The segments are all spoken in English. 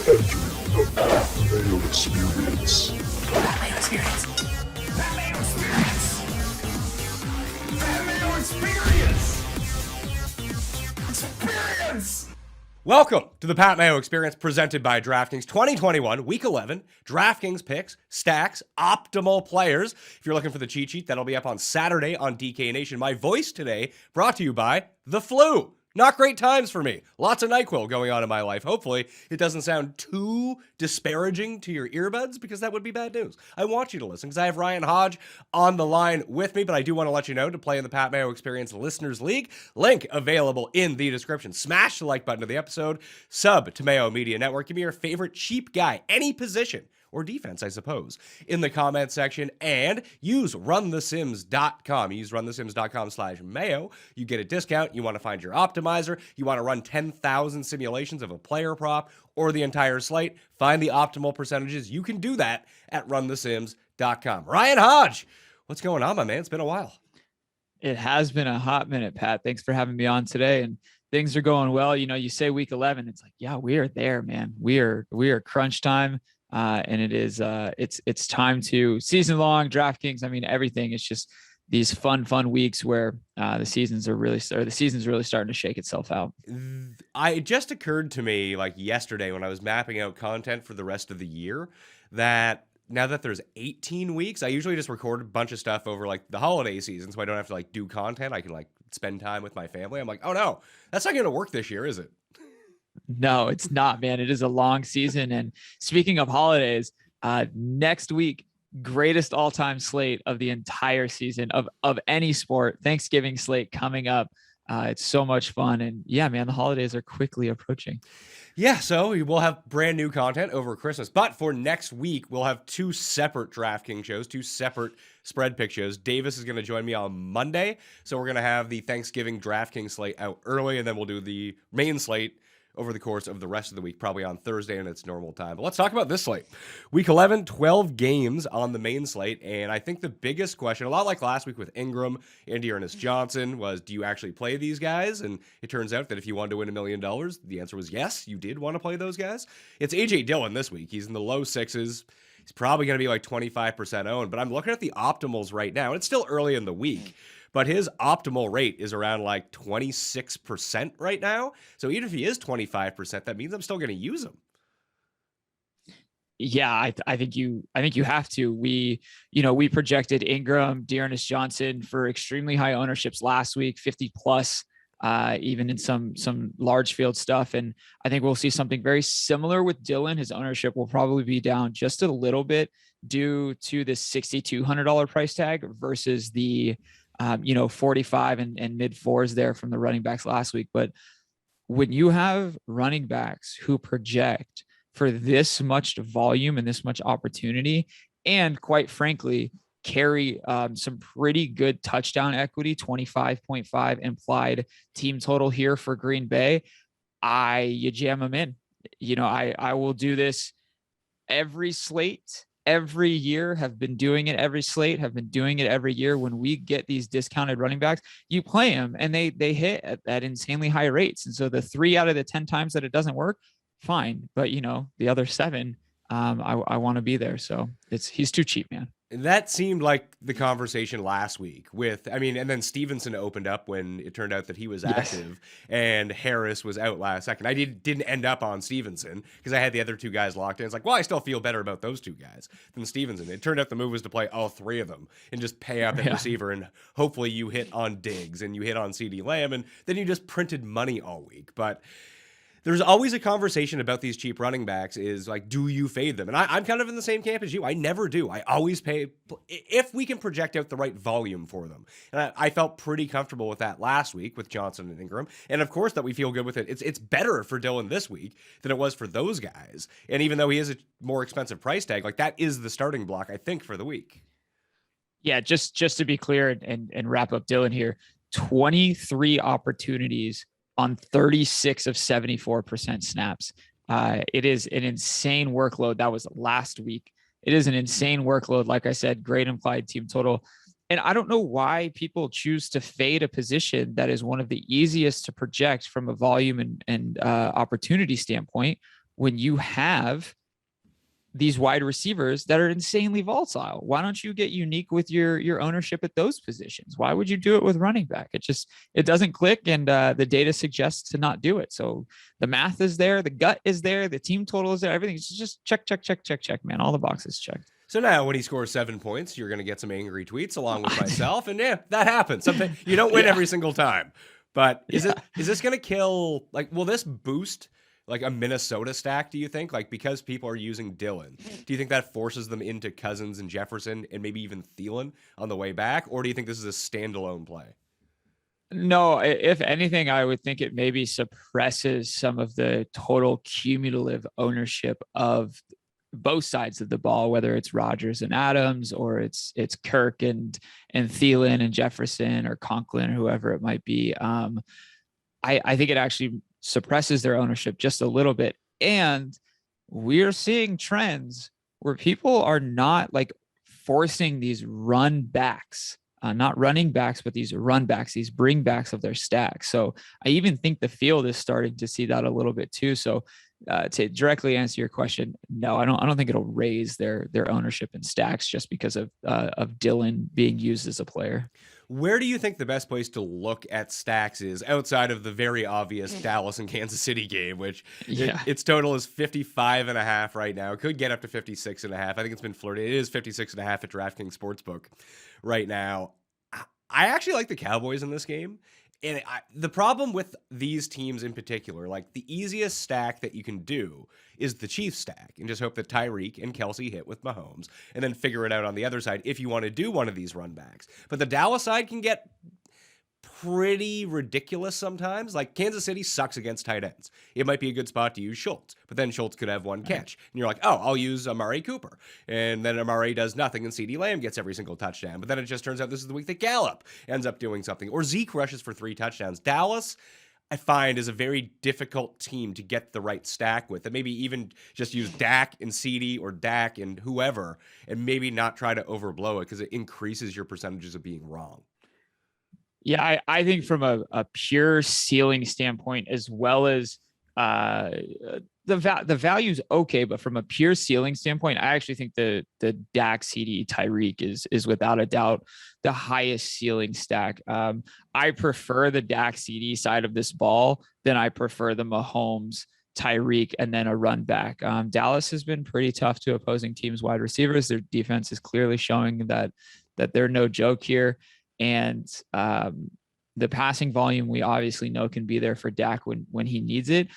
Mayo Experience. That Mayo Experience. That Mayo Experience. That Mayo Experience. Experience. Welcome to the Pat Mayo Experience presented by DraftKings 2021 Week 11 DraftKings Picks, Stacks, Optimal Players. If you're looking for the cheat sheet, that'll be up on Saturday on DK Nation. My voice today brought to you by the flu. Not great times for me. Lots of NyQuil going on in my life. Hopefully, it doesn't sound too disparaging to your earbuds because that would be bad news. I want you to listen because I have Ryan Hodge on the line with me, but I do want to let you know to play in the Pat Mayo Experience Listeners League. Link available in the description. Smash the like button of the episode. Sub to Mayo Media Network. Give me your favorite cheap guy, any position or defense, I suppose, in the comment section, and use runthesims.com. Use runthesims.com/Mayo. You get a discount. You want to find your optimizer. You want to run 10,000 simulations of a player prop or the entire slate. Find the optimal percentages. You can do that at runthesims.com. Ryan Hodge, what's going on, my man? It's been a while. It has been a hot minute, Pat. Thanks for having me on today. And things are going well. You know, you say week 11, it's like, yeah, we are there, man. We are crunch time. And it is, it's time to season long DraftKings. I mean, everything. It's just these fun weeks where the season's really starting to shake itself out. It just occurred to me like yesterday when I was mapping out content for the rest of the year that now that there's 18 weeks, I usually just record a bunch of stuff over like the holiday season, so I don't have to like do content. I can like spend time with my family. I'm like, oh no, that's not going to work this year, is it? No, it's not, man. It is a long season. And speaking of holidays, next week, greatest all-time slate of the entire season of any sport, Thanksgiving slate coming up. It's so much fun. And yeah, man, the holidays are quickly approaching. Yeah, so we'll have brand new content over Christmas. But for next week, we'll have two separate DraftKings shows, two separate spread pick shows. Davis is going to join me on Monday. So we're going to have the Thanksgiving DraftKings slate out early, and then we'll do the main slate over the course of the rest of the week, probably on Thursday in its normal time. But let's talk about this slate. Week 11, 12 games on the main slate. And I think the biggest question, a lot like last week with Ingram and Dearness Johnson, was do you actually play these guys? And it turns out that if you wanted to win $1 million, the answer was yes, you did want to play those guys. It's A.J. Dillon this week. He's in the low sixes. He's probably going to be like 25% owned. But I'm looking at the optimals right now. And it's still early in the week, but his optimal rate is around like 26% right now. So even if he is 25%, that means I'm still going to use him. Yeah, I think you have to. We projected Ingram, Dearness Johnson for extremely high ownerships last week, 50 plus, even in some large field stuff. And I think we'll see something very similar with Dillon. His ownership will probably be down just a little bit due to the $6,200 price tag versus the 45 and mid fours there from the running backs last week. But when you have running backs who project for this much volume and this much opportunity, and quite frankly, carry some pretty good touchdown equity, 25.5 implied team total here for Green Bay, you jam them in. I will do this every slate. Every year, have been doing it every slate, have been doing it every year. When we get these discounted running backs, you play them and they hit at insanely high rates. And so the 3 out of the 10 times that it doesn't work, fine. But the other 7, I want to be there. So he's too cheap, man. That seemed like the conversation last week and then Stevenson opened up when it turned out that he was active and Harris was out last second. I didn't end up on Stevenson because I had the other 2 guys locked in. It's like, well, I still feel better about those 2 guys than Stevenson. It turned out the move was to play all 3 of them and just pay up at receiver, and hopefully you hit on Diggs and you hit on CeeDee Lamb, and then you just printed money all week. But there's always a conversation about these cheap running backs is like, do you fade them? And I'm kind of in the same camp as you. I never do. I always pay if we can project out the right volume for them. And I felt pretty comfortable with that last week with Johnson and Ingram. And of course that we feel good with it. It's better for Dillon this week than it was for those guys. And even though he is a more expensive price tag, like that is the starting block, I think, for the week. Yeah, just to be clear and wrap up Dillon here, 23 opportunities on 36 of 74% snaps. It is an insane workload. That was last week. It is an insane workload. Like I said, great implied team total. And I don't know why people choose to fade a position that is one of the easiest to project from a volume and opportunity standpoint when you have these wide receivers that are insanely volatile? Why don't you get unique with your ownership at those positions? Why would you do it with running back? It doesn't click, and the data suggests to not do it. So the math is there, the gut is there, the team total is there, everything's just check, man. All the boxes checked. So now when he scores 7 points, you're going to get some angry tweets along with myself. And yeah, that happens. Sometimes you don't win every single time. But is this going to kill, like, will this boost like a Minnesota stack, do you think? Like, because people are using Dillon, do you think that forces them into Cousins and Jefferson and maybe even Thielen on the way back? Or do you think this is a standalone play? No, if anything, I would think it maybe suppresses some of the total cumulative ownership of both sides of the ball, whether it's Rodgers and Adams, or it's Kirk and Thielen and Jefferson, or Conklin, or whoever it might be. I think it actually suppresses their ownership just a little bit. And we're seeing trends where people are not like forcing these run backs, not running backs, but these run backs, these bring backs of their stacks. So I even think the field is starting to see that a little bit too. So to directly answer your question, no, I don't think it'll raise their ownership in stacks just because of Dillon being used as a player. Where do you think the best place to look at stacks is outside of the very obvious Dallas and Kansas City game, which its total is 55.5 right now. It could get up to 56.5. I think it's been flirted. It is 56.5 at DraftKings Sportsbook right now. I actually like the Cowboys in this game. And the problem with these teams in particular, like the easiest stack that you can do is the Chiefs stack and just hope that Tyreek and Kelsey hit with Mahomes and then figure it out on the other side if you want to do one of these run backs. But the Dallas side can get pretty ridiculous sometimes. Like Kansas City sucks against tight ends. It might be a good spot to use Schultz, but then Schultz could have one catch. And you're like, oh, I'll use Amari Cooper. And then Amari does nothing and CeeDee Lamb gets every single touchdown. But then it just turns out this is the week that Gallup ends up doing something. Or Zeke rushes for 3 touchdowns. Dallas, I find, is a very difficult team to get the right stack with. And maybe even just use Dak and CeeDee or Dak and whoever and maybe not try to overblow it because it increases your percentages of being wrong. Yeah, I think from a pure ceiling standpoint, as well as the value's okay, but from a pure ceiling standpoint, I actually think the Dak, CeeDee, Tyreek is without a doubt the highest ceiling stack. I prefer the Dak, CeeDee side of this ball than I prefer the Mahomes, Tyreek, and then a run back. Dallas has been pretty tough to opposing teams' wide receivers. Their defense is clearly showing that they're no joke here. And the passing volume we obviously know can be there for Dak when he needs it.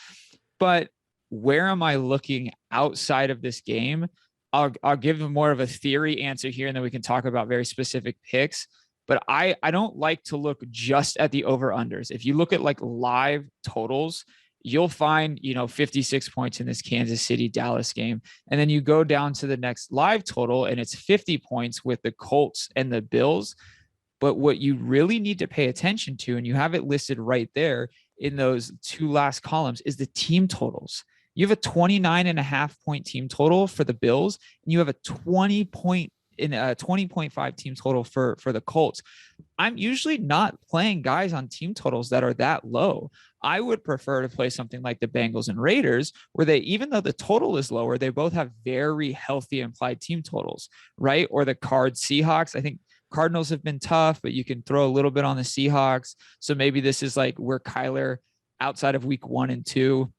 But where am I looking outside of this game? I'll give them more of a theory answer here, and then we can talk about very specific picks. But I don't like to look just at the over-unders. If you look at like live totals, you'll find, 56 points in this Kansas City Dallas game. And then you go down to the next live total and it's 50 points with the Colts and the Bills. But what you really need to pay attention to, and you have it listed right there in those 2 last columns, is the team totals. You have a 29.5 point team total for the Bills, and you have a 20.5 team total for the Colts. I'm usually not playing guys on team totals that are that low. I would prefer to play something like the Bengals and Raiders, where they, even though the total is lower, they both have very healthy implied team totals, right? Or the Cards Seahawks. I think Cardinals have been tough, but you can throw a little bit on the Seahawks. So maybe this is like where Kyler, outside of week 1 and 2,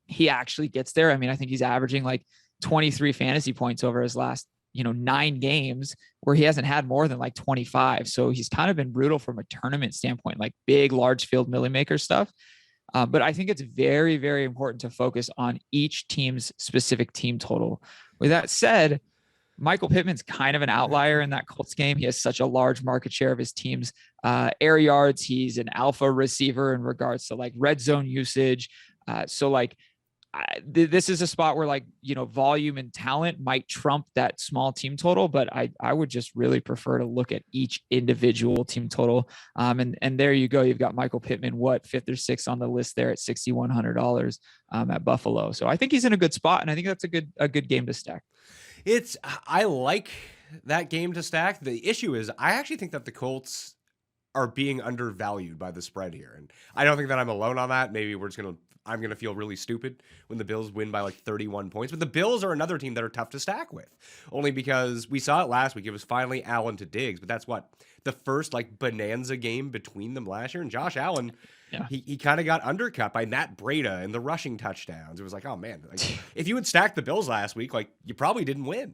he actually gets there. I mean, I think he's averaging like 23 fantasy points over his last, 9 games, where he hasn't had more than like 25. So he's kind of been brutal from a tournament standpoint, like big, large field Millie Maker stuff. But I think it's very, very important to focus on each team's specific team total. With that said, Michael Pittman's kind of an outlier in that Colts game. He has such a large market share of his team's air yards. He's an alpha receiver in regards to like red zone usage. This is a spot where volume and talent might trump that small team total, but I would just really prefer to look at each individual team total. And there you go. You've got Michael Pittman, 5th or 6th on the list there at $6,100 at Buffalo. So I think he's in a good spot, and I think that's a good game to stack. I like that game to stack. The issue is I actually think that the Colts are being undervalued by the spread here. And I don't think that I'm alone on that. Maybe we're just going to I'm going to feel really stupid when the Bills win by like 31 points. But the Bills are another team that are tough to stack with, only because we saw it last week. It was finally Allen to Diggs, but that's what the first like bonanza game between them last year. And Josh Allen, he kind of got undercut by Matt Breida and the rushing touchdowns. It was like, oh man, like, if you had stacked the Bills last week, like you probably didn't win.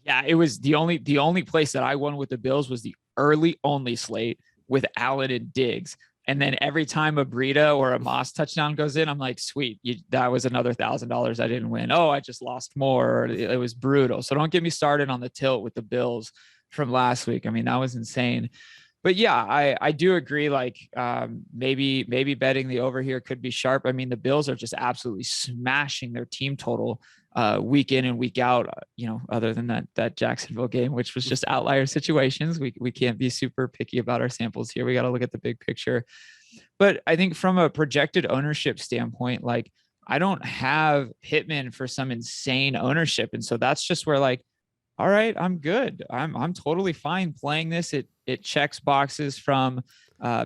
Yeah, it was the only place that I won with the Bills was the early only slate with Allen and Diggs. And then every time a Breida or a Moss touchdown goes in, I'm like, sweet, that was another $1,000 I didn't win. Oh, I just lost more. It was brutal. So don't get me started on the tilt with the Bills from last week. I mean, that was insane. But yeah, I do agree. Like maybe betting the over here could be sharp. I mean, the Bills are just absolutely smashing their team total week in and week out, other than that Jacksonville game, which was just outlier situations. We can't be super picky about our samples here. We got to look at the big picture. But I think from a projected ownership standpoint, like I don't have Pittman for some insane ownership. And so that's just where like, all right, I'm good. I'm totally fine playing this. It checks boxes from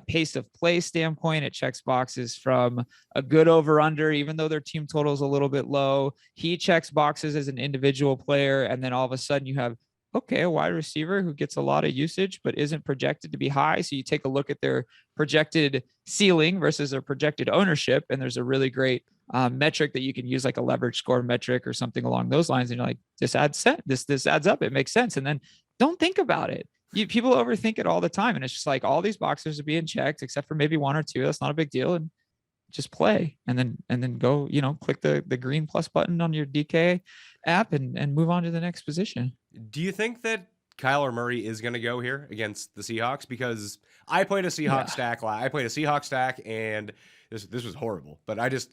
pace of play standpoint. It checks boxes from a good over under, even though their team total is a little bit low. He checks boxes as an individual player. And then all of a sudden you have, a wide receiver who gets a lot of usage, but isn't projected to be high. So you take a look at their projected ceiling versus their projected ownership. And there's a really great metric that you can use, like a leverage score metric or something along those lines. And you're like, this adds up. It makes sense. And then don't think about it. People overthink it all the time. And it's just like all these boxes are being checked except for maybe one or two. That's not a big deal. And just play and then go, click the green plus button on your DK app and move on to the next position. Do you think that Kyler Murray is going to go here against the Seahawks? Because I played a Seahawks stack. I played a Seahawks stack and this was horrible, but I just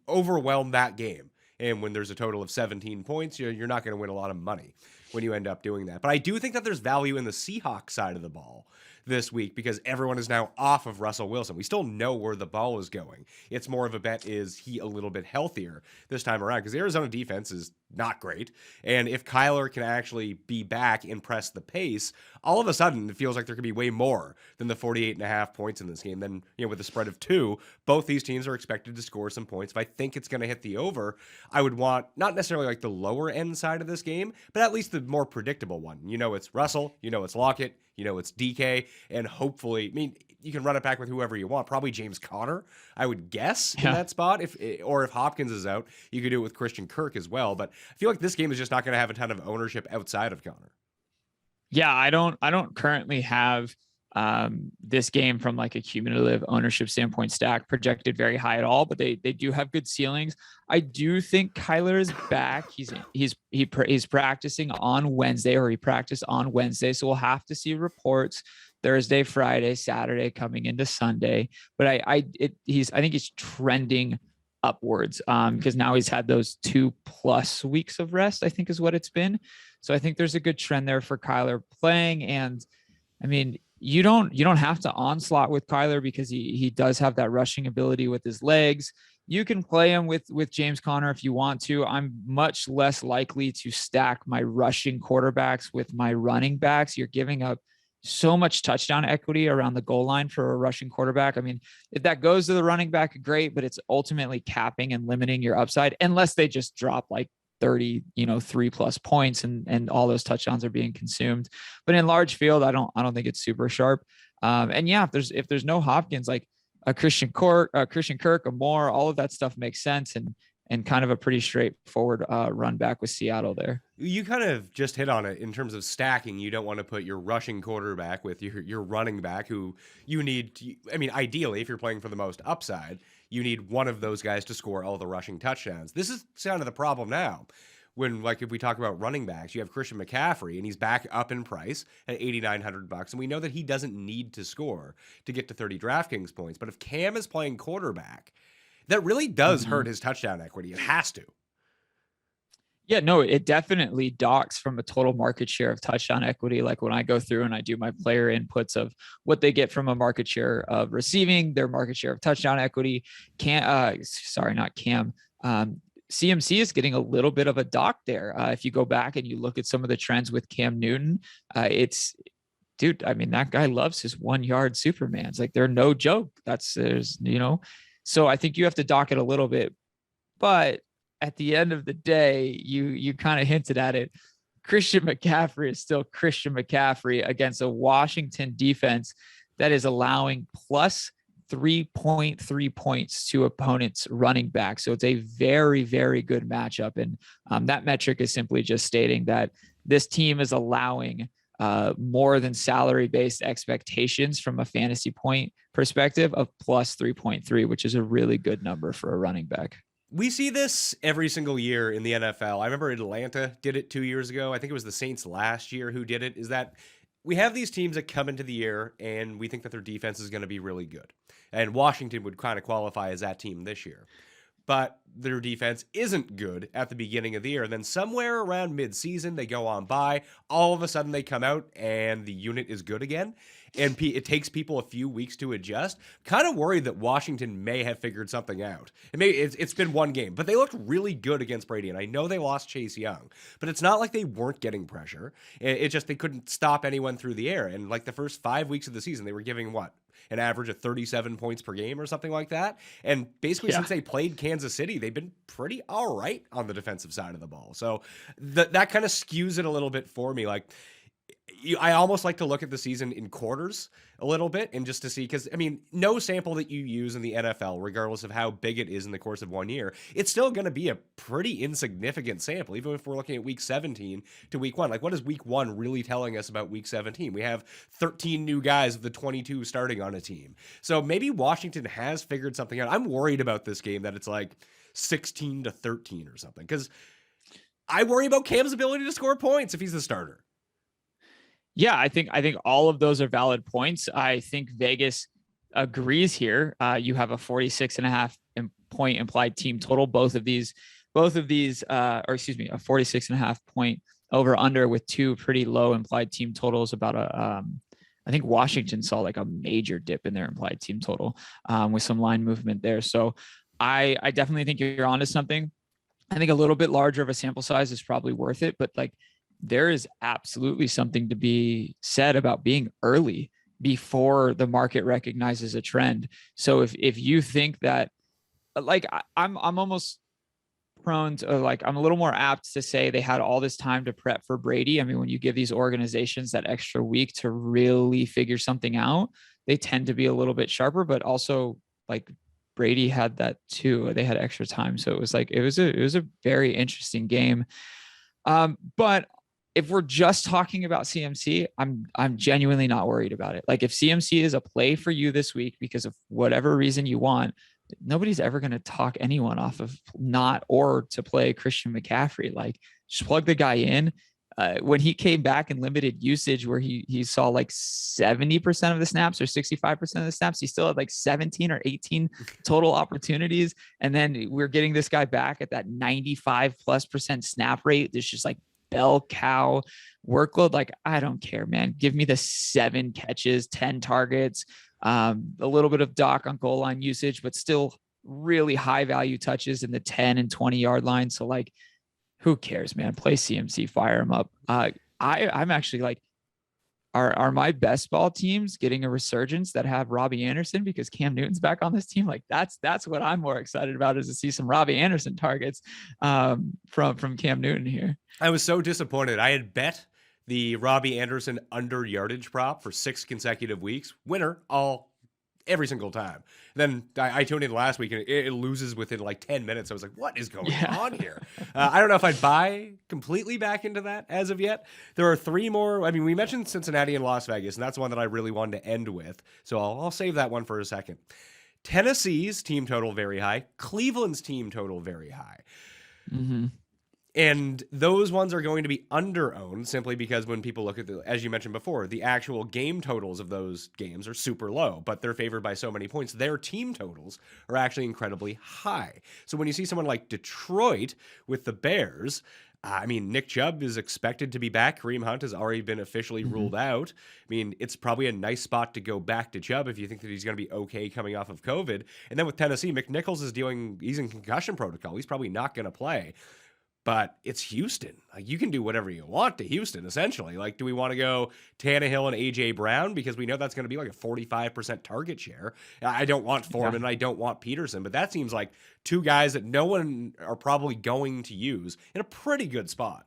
overwhelmed that game. And when there's a total of 17 points, you're not going to win a lot of money when you end up doing that. But I do think that there's value in the Seahawks side of the ball this week because everyone is now off of Russell Wilson. We still know where the ball is going. It's more of a bet, is he a little bit healthier this time around? Because the Arizona defense is not great. And if Kyler can actually be back and press the pace, all of a sudden it feels like there could be way more than the 48.5 points in this game. Then, with a spread of 2, both these teams are expected to score some points. If I think it's going to hit the over, I would want not necessarily like the lower end side of this game, but at least the more predictable one. It's Russell, it's Lockett, it's DK, and hopefully, you can run it back with whoever you want. Probably James Conner, I would guess, in that spot. If Hopkins is out, you could do it with Christian Kirk as well. But I feel like this game is just not going to have a ton of ownership outside of Conner. Yeah, I don't currently have this game from like a cumulative ownership standpoint stack projected very high at all, but they do have good ceilings. I do think Kyler is back. He's practicing on Wednesday, or he practiced on Wednesday. So we'll have to see reports Thursday, Friday, Saturday coming into Sunday. But I think he's trending upwards because now he's had those 2+ weeks of rest, I think is what it's been. So I think there's a good trend there for Kyler playing. And I mean, you don't have to onslaught with Kyler because he does have that rushing ability with his legs. You can play him with James Conner if you want to. I'm much less likely to stack my rushing quarterbacks with my running backs. You're giving up so much touchdown equity around the goal line for a rushing quarterback. I mean, if that goes to the running back, great, but it's ultimately capping and limiting your upside unless they just drop like 30, 3+ points and all those touchdowns are being consumed. But in large field, I don't think it's super sharp. And yeah, if there's no Hopkins, like a Christian Kirk, a Moore, all of that stuff makes sense and kind of a pretty straightforward run back with Seattle there. You kind of just hit on it in terms of stacking. You don't want to put your rushing quarterback with your running back who you need. Ideally, if you're playing for the most upside, you need one of those guys to score all the rushing touchdowns. This is kind of the problem now. When, like, if we talk about running backs, you have Christian McCaffrey, and he's back up in price at $8,900, and we know that he doesn't need to score to get to 30 DraftKings points. But if Cam is playing quarterback, that really does hurt his touchdown equity. It has to. Yeah, no, it definitely docks from a total market share of touchdown equity. Like when I go through and I do my player inputs of what they get from a market share of receiving, their market share of touchdown equity. CMC is getting a little bit of a dock there. If you go back and you look at some of the trends with Cam Newton, that guy loves his 1 yard Supermans. Like they're no joke. So I think you have to dock it a little bit. But at the end of the day, you kind of hinted at it. Christian McCaffrey is still Christian McCaffrey against a Washington defense that is allowing plus 3.3 points to opponents running back. So it's a very, very good matchup. And that metric is simply just stating that this team is allowing more than salary-based expectations from a fantasy point perspective of plus 3.3, which is a really good number for a running back. We see this every single year in the NFL. I remember Atlanta did it 2 years ago. I think it was the Saints last year who did it, is that we have these teams that come into the year and we think that their defense is going to be really good. And Washington would kind of qualify as that team this year. But their defense isn't good at the beginning of the year. And then somewhere around mid-season, they go on by. All of a sudden, they come out and the unit is good again. And it takes people a few weeks to adjust. Kind of worried that Washington may have figured something out. It's been one game, but they looked really good against Brady. And I know they lost Chase Young, but it's not like they weren't getting pressure. It's just they couldn't stop anyone through the air. And like the first 5 weeks of the season, they were giving what? An average of 37 points per game or something like that. And basically since they played Kansas City, they've been pretty all right on the defensive side of the ball. So that kind of skews it a little bit for me. Like, I almost like to look at the season in quarters a little bit and just to see, because, I mean, no sample that you use in the NFL, regardless of how big it is in the course of 1 year, it's still going to be a pretty insignificant sample, even if we're looking at week 17 to week 1. Like, what is week 1 really telling us about week 17? We have 13 new guys of the 22 starting on a team. So maybe Washington has figured something out. I'm worried about this game that it's like 16-13 or something, because I worry about Cam's ability to score points if he's the starter. Yeah, I think all of those are valid points. I think Vegas agrees here. You have a 46.5 point implied team total. Both of these, a 46.5 point over under with two pretty low implied team totals. About I think Washington saw like a major dip in their implied team total with some line movement there. So I definitely think you're onto something. I think a little bit larger of a sample size is probably worth it, but like, there is absolutely something to be said about being early before the market recognizes a trend. So if you think that, like, I'm almost prone to, like, I'm a little more apt to say they had all this time to prep for Brady. I mean, when you give these organizations that extra week to really figure something out, they tend to be a little bit sharper, but also like Brady had that too. They had extra time. So it was like, it was a very interesting game. But if we're just talking about CMC, I'm genuinely not worried about it. Like, if CMC is a play for you this week because of whatever reason you want, nobody's ever going to talk anyone off of not or to play Christian McCaffrey. Like, just plug the guy in. When he came back in limited usage, where he saw like 70% of the snaps or 65% of the snaps, he still had like 17 or 18 total opportunities. And then we're getting this guy back at that 95+% snap rate. There's just like bell cow workload. Like, I don't care, man. Give me the 7 catches, 10 targets, a little bit of dock on goal line usage, but still really high value touches in the 10 and 20 yard line. So like, who cares, man? Play CMC, fire him up. I'm actually like, are my best ball teams getting a resurgence that have Robbie Anderson because Cam Newton's back on this team? Like, that's what I'm more excited about, is to see some Robbie Anderson targets from Cam Newton here. I was so disappointed. I had bet the Robbie Anderson under yardage prop for 6 consecutive weeks. Winner every single time. Then I tuned in last week and it loses within like 10 minutes. I was like, what is going on here? I don't know if I'd buy completely back into that as of yet. There are 3 more. I mean, we mentioned Cincinnati and Las Vegas, and that's one that I really wanted to end with. So I'll save that one for a second. Tennessee's team total very high. Cleveland's team total very high. Mm-hmm. And those ones are going to be under-owned simply because when people look at as you mentioned before, the actual game totals of those games are super low, but they're favored by so many points. Their team totals are actually incredibly high. So when you see someone like Detroit with the Bears, I mean, Nick Chubb is expected to be back. Kareem Hunt has already been officially ruled out. I mean, it's probably a nice spot to go back to Chubb if you think that he's going to be okay coming off of COVID. And then with Tennessee, McNichols he's in concussion protocol. He's probably not going to play. but it's Houston. Like, you can do whatever you want to Houston, essentially. Like, do we want to go Tannehill and A.J. Brown? Because we know that's going to be like a 45% target share. I don't want Foreman and I don't want Peterson, but that seems like two guys that no one are probably going to use in a pretty good spot.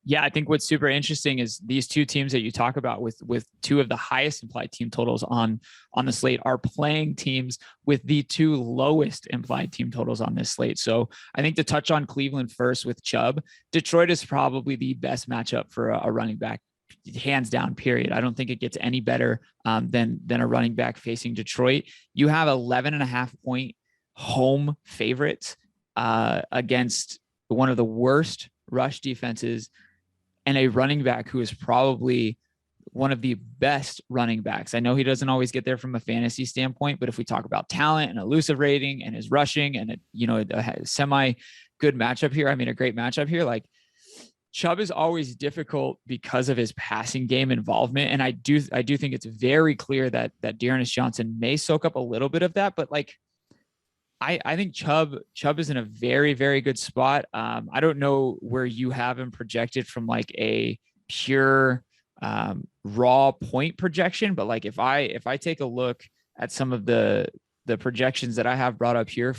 Yeah, I think what's super interesting is these two teams that you talk about with two of the highest implied team totals on the slate are playing teams with the two lowest implied team totals on this slate. So I think to touch on Cleveland first with Chubb, Detroit is probably the best matchup for a running back, hands down, period. I don't think it gets any better than a running back facing Detroit. You have 11.5 point home favorites against one of the worst rush defenses, and a running back who is probably one of the best running backs. I know he doesn't always get there from a fantasy standpoint, but if we talk about talent and elusive rating and his rushing and a semi good matchup here, I mean, a great matchup here, like Chubb is always difficult because of his passing game involvement. And I do think it's very clear that Dearness Johnson may soak up a little bit of that, but like, I think Chubb is in a very, very good spot. I don't know where you have him projected from like a pure raw point projection, but like if I take a look at some of the projections that I have brought up here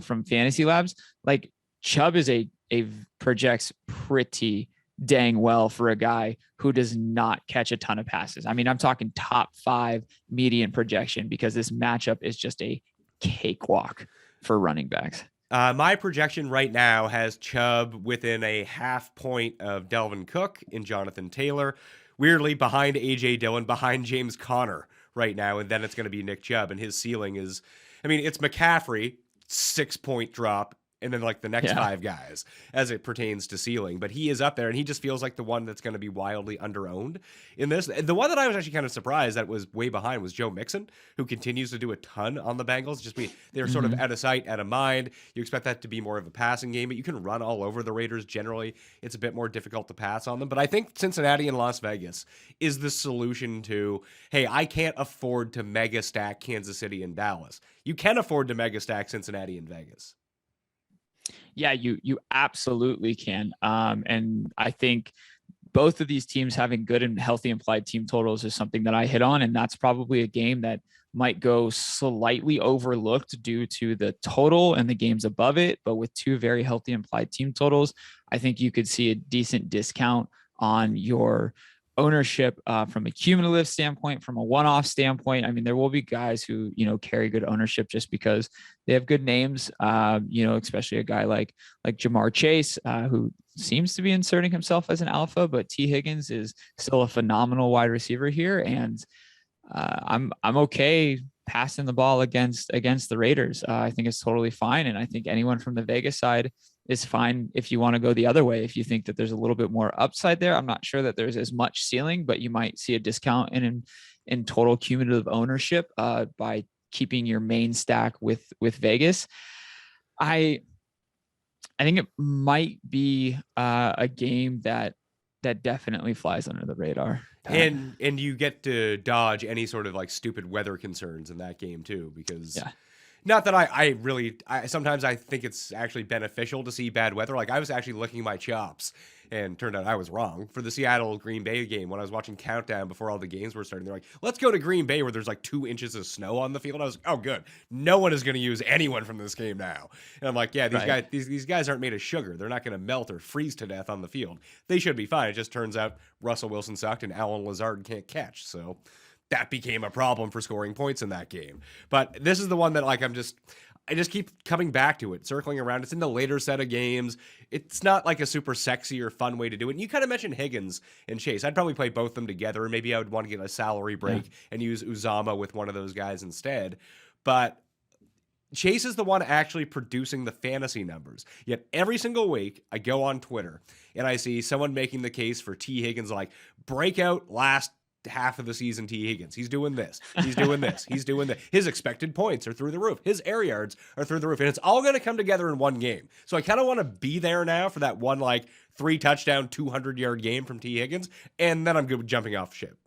from Fantasy Labs, like Chubb is projects pretty dang well for a guy who does not catch a ton of passes. I mean, I'm talking top 5 median projection because this matchup is just a cakewalk for running backs. My projection right now has Chubb within a 0.5 point of Delvin Cook and Jonathan Taylor. Weirdly, behind A.J. Dillon, behind James Conner right now, and then it's going to be Nick Chubb, and his ceiling is, I mean, it's McCaffrey, 6-point drop, and then like the next 5 guys as it pertains to ceiling. But he is up there, and he just feels like the one that's going to be wildly underowned in this. The one that I was actually kind of surprised that was way behind was Joe Mixon, who continues to do a ton on the Bengals. They're sort of out of sight, out of mind. You expect that to be more of a passing game, but you can run all over the Raiders generally. It's a bit more difficult to pass on them. But I think Cincinnati and Las Vegas is the solution to, hey, I can't afford to mega stack Kansas City and Dallas. You can afford to mega stack Cincinnati and Vegas. Yeah, you absolutely can. And I think both of these teams having good and healthy implied team totals is something that I hit on. And that's probably a game that might go slightly overlooked due to the total and the games above it. But with two very healthy implied team totals, I think you could see a decent discount on your ownership from a cumulative standpoint, from a one-off standpoint. I mean, there will be guys who, carry good ownership just because they have good names, especially a guy like Jamar Chase, who seems to be inserting himself as an alpha, but T. Higgins is still a phenomenal wide receiver here. And I'm okay passing the ball against the Raiders. I think it's totally fine. And I think anyone from the Vegas side is fine if you want to go the other way. If you think that there's a little bit more upside there, I'm not sure that there's as much ceiling, but you might see a discount in total cumulative ownership by keeping your main stack with Vegas. I think it might be a game that definitely flies under the radar. And you get to dodge any sort of like stupid weather concerns in that game too, because not that I sometimes I think it's actually beneficial to see bad weather. Like I was actually licking my chops and turned out I was wrong for the Seattle Green Bay game when I was watching Countdown before all the games were starting. They're like, let's go to Green Bay where there's like 2 inches of snow on the field. I was like, oh, good. No one is going to use anyone from this game now. And I'm like, yeah, these guys aren't made of sugar. They're not going to melt or freeze to death on the field. They should be fine. It just turns out Russell Wilson sucked and Alan Lazard can't catch. So that became a problem for scoring points in that game. But this is the one that like I just keep coming back to it, circling around. It's in the later set of games. It's not like a super sexy or fun way to do it. And you kind of mentioned Higgins and Chase. I'd probably play both of them together, and maybe I would want to get a salary break and use Uzama with one of those guys instead. But Chase is the one actually producing the fantasy numbers. Yet every single week I go on Twitter and I see someone making the case for T. Higgins, like breakout last half of the season T. Higgins. He's doing this. He's doing this. He's doing that. His expected points are through the roof. His air yards are through the roof. And it's all going to come together in one game. So I kind of want to be there now for that one, like 3 touchdown, 200-yard game from T. Higgins. And then I'm good with jumping off ship.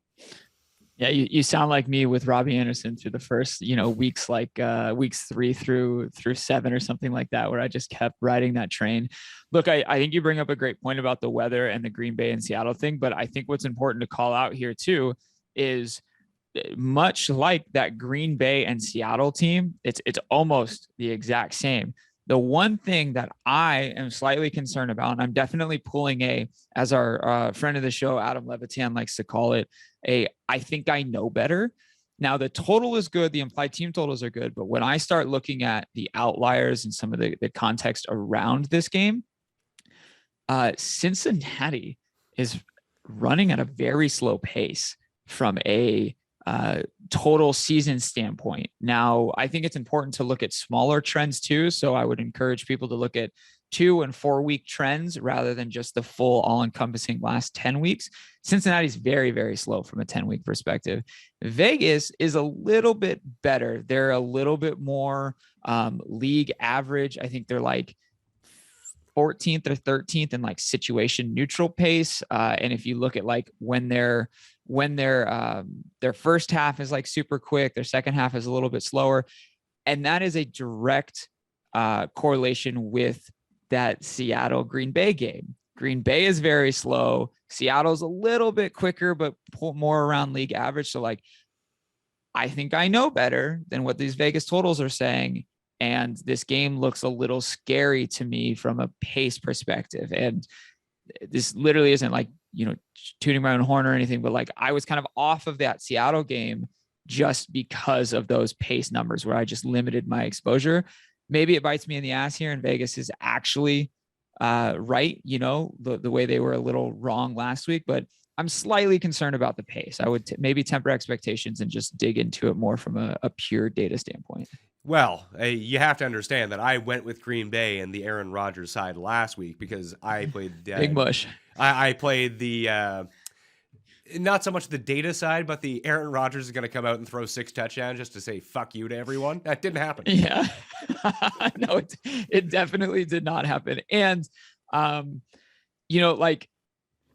Yeah, you sound like me with Robbie Anderson through the first, weeks, like weeks 3 through 7 or something like that, where I just kept riding that train. Look, I think you bring up a great point about the weather and the Green Bay and Seattle thing, but I think what's important to call out here too is much like that Green Bay and Seattle team, it's almost the exact same. The one thing that I am slightly concerned about, and I'm definitely pulling as our friend of the show, Adam Levitan likes to call it, I think I know better. Now, the total is good. The implied team totals are good. But when I start looking at the outliers and some of the context around this game, Cincinnati is running at a very slow pace from a total season standpoint. Now, I think it's important to look at smaller trends too. So I would encourage people to look at 2 and 4 week trends rather than just the full all encompassing last 10 weeks. Cincinnati's very, very slow from a 10-week perspective. Vegas is a little bit better. They're a little bit more league average. I think they're like 14th or 13th in like situation neutral pace. And if you look at like when their first half is like super quick, their second half is a little bit slower. And that is a direct correlation with that Seattle Green Bay game. Green Bay is very slow. Seattle's a little bit quicker, but more around league average. So like, I think I know better than what these Vegas totals are saying. And this game looks a little scary to me from a pace perspective. And this literally isn't like, tooting my own horn or anything, but like I was kind of off of that Seattle game just because of those pace numbers where I just limited my exposure. Maybe it bites me in the ass here and Vegas is actually right, the way they were a little wrong last week, but I'm slightly concerned about the pace. I would maybe temper expectations and just dig into it more from a pure data standpoint. Well, you have to understand that I went with Green Bay and the Aaron Rodgers side last week because I played big mush. I played the not so much the data side, but the Aaron Rodgers is going to come out and throw 6 touchdowns just to say fuck you to everyone. That didn't happen. Yeah, no, it definitely did not happen. And like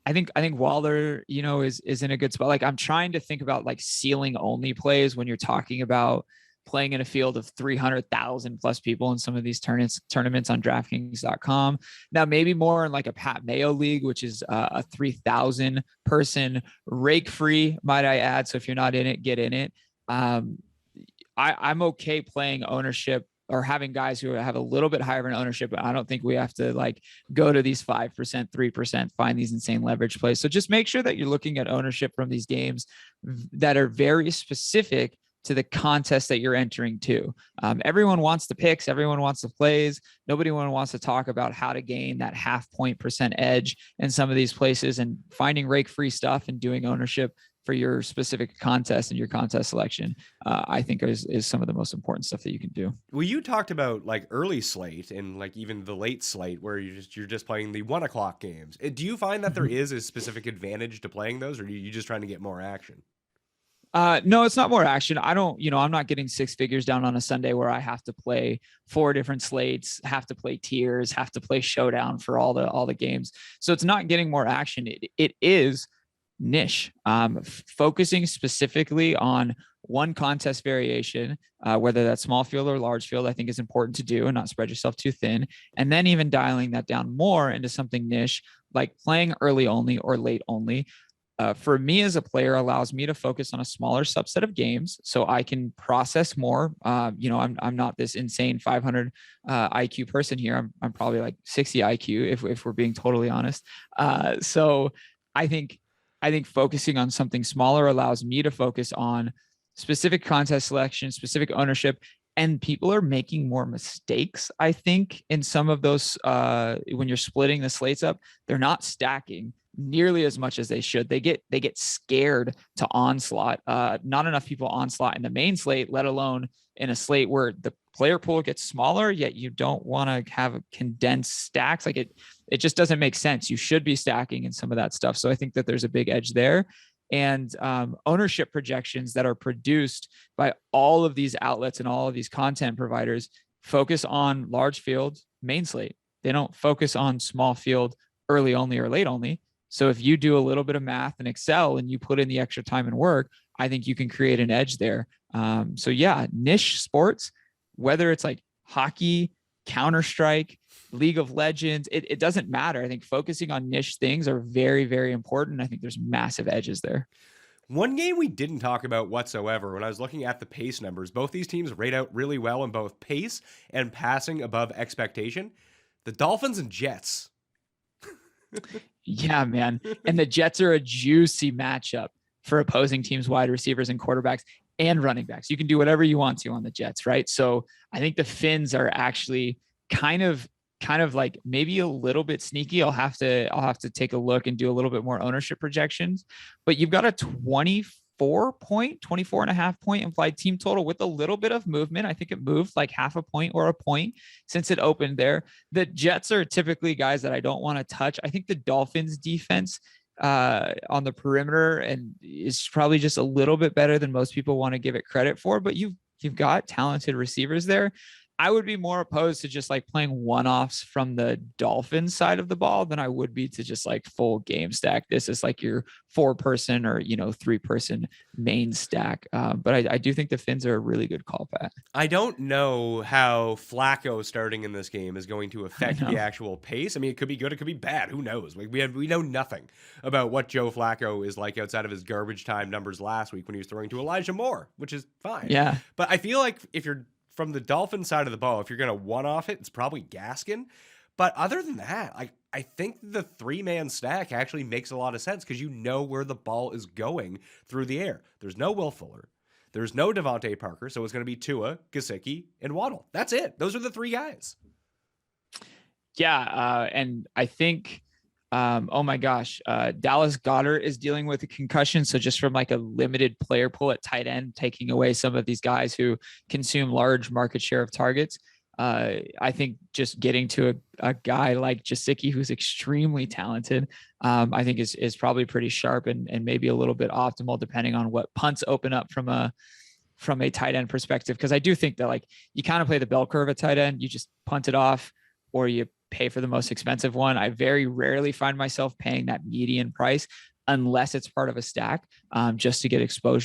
I think Waller, is in a good spot. Like I'm trying to think about like ceiling only plays when you're talking about playing in a field of 300,000 plus people in some of these tournaments on DraftKings.com. Now, maybe more in like a Pat Mayo league, which is a 3,000 person rake free, might I add. So if you're not in it, get in it. I'm okay playing ownership or having guys who have a little bit higher of an ownership, but I don't think we have to like go to these 5%, 3%, find these insane leverage plays. So just make sure that you're looking at ownership from these games that are very specific to the contest that you're entering to. Everyone wants the picks. Everyone wants the plays. Nobody wants to talk about how to gain that 0.5% edge in some of these places, and finding rake free stuff and doing ownership for your specific contest and your contest selection, I think is some of the most important stuff that you can do. Well, you talked about like early slate and like even the late slate where you're just playing the 1 o'clock games. Do you find that there is a specific advantage to playing those, or are you just trying to get more action? No, it's not more action. I'm not getting 6 figures down on a Sunday where I have to play 4 different slates, have to play tiers, have to play showdown for all the games. So it's not getting more action. It is niche, focusing specifically on one contest variation, whether that's small field or large field, I think is important to do and not spread yourself too thin. And then even dialing that down more into something niche, like playing early only or late only. For me as a player, allows me to focus on a smaller subset of games so I can process more. I'm not this insane 500 IQ person here. I'm probably like 60 IQ if we're being totally honest. So I think focusing on something smaller allows me to focus on specific contest selection, specific ownership, and people are making more mistakes. I think in some of those, when you're splitting the slates up, they're not stacking nearly as much as they should. They get scared to onslaught. Not enough people onslaught in the main slate, let alone in a slate where the player pool gets smaller, yet you don't want to have condensed stacks. Like it just doesn't make sense. You should be stacking in some of that stuff. So I think that there's a big edge there. And ownership projections that are produced by all of these outlets and all of these content providers focus on large field main slate. They don't focus on small field early only or late only. So if you do a little bit of math in Excel and you put in the extra time and work, I think you can create an edge there. So yeah, niche sports, whether it's like hockey, Counter-Strike, League of Legends, it doesn't matter. I think focusing on niche things are very, very important. I think there's massive edges there. One game we didn't talk about whatsoever when I was looking at the pace numbers, both these teams rate out really well in both pace and passing above expectation. The Dolphins and Jets. Yeah, man. And the Jets are a juicy matchup for opposing teams, wide receivers and quarterbacks and running backs. You can do whatever you want to on the Jets, right? So I think the Fins are actually kind of like maybe a little bit sneaky. I'll have to take a look and do a little bit more ownership projections, but you've got a 24.5 point implied team total with a little bit of movement. I think it moved like half a point or a point since it opened there. The Jets are typically guys that I don't want to touch. I think the Dolphins defense on the perimeter and is probably just a little bit better than most people want to give it credit for, but you've got talented receivers there. I would be more opposed to just like playing one-offs from the Dolphins side of the ball than I would be to just like full game stack. This is like your 4-person or, 3-person main stack. But I do think the Fins are a really good call, Pat. I don't know how Flacco starting in this game is going to affect the actual pace. I mean, it could be good, it could be bad. Who knows? We know nothing about what Joe Flacco is like outside of his garbage time numbers last week when he was throwing to Elijah Moore, which is fine. Yeah. But I feel like if you're from the Dolphin side of the ball, if you're going to one-off it, it's probably Gaskin. But other than that, I think the 3-man stack actually makes a lot of sense because you know where the ball is going through the air. There's no Will Fuller. There's no Devontae Parker, so it's going to be Tua, Gesicki, and Waddle. That's it. Those are the 3 guys. Yeah, and I think oh my gosh, Dallas Goedert is dealing with a concussion. So just from like a limited player pool at tight end, taking away some of these guys who consume large market share of targets. I think just getting to a guy like Gesicki, who's extremely talented, I think is probably pretty sharp and maybe a little bit optimal depending on what punts open up from a tight end perspective. Cause I do think that like you kind of play the bell curve at tight end, you just punt it off or you pay for the most expensive one. I very rarely find myself paying that median price unless it's part of a stack, just to get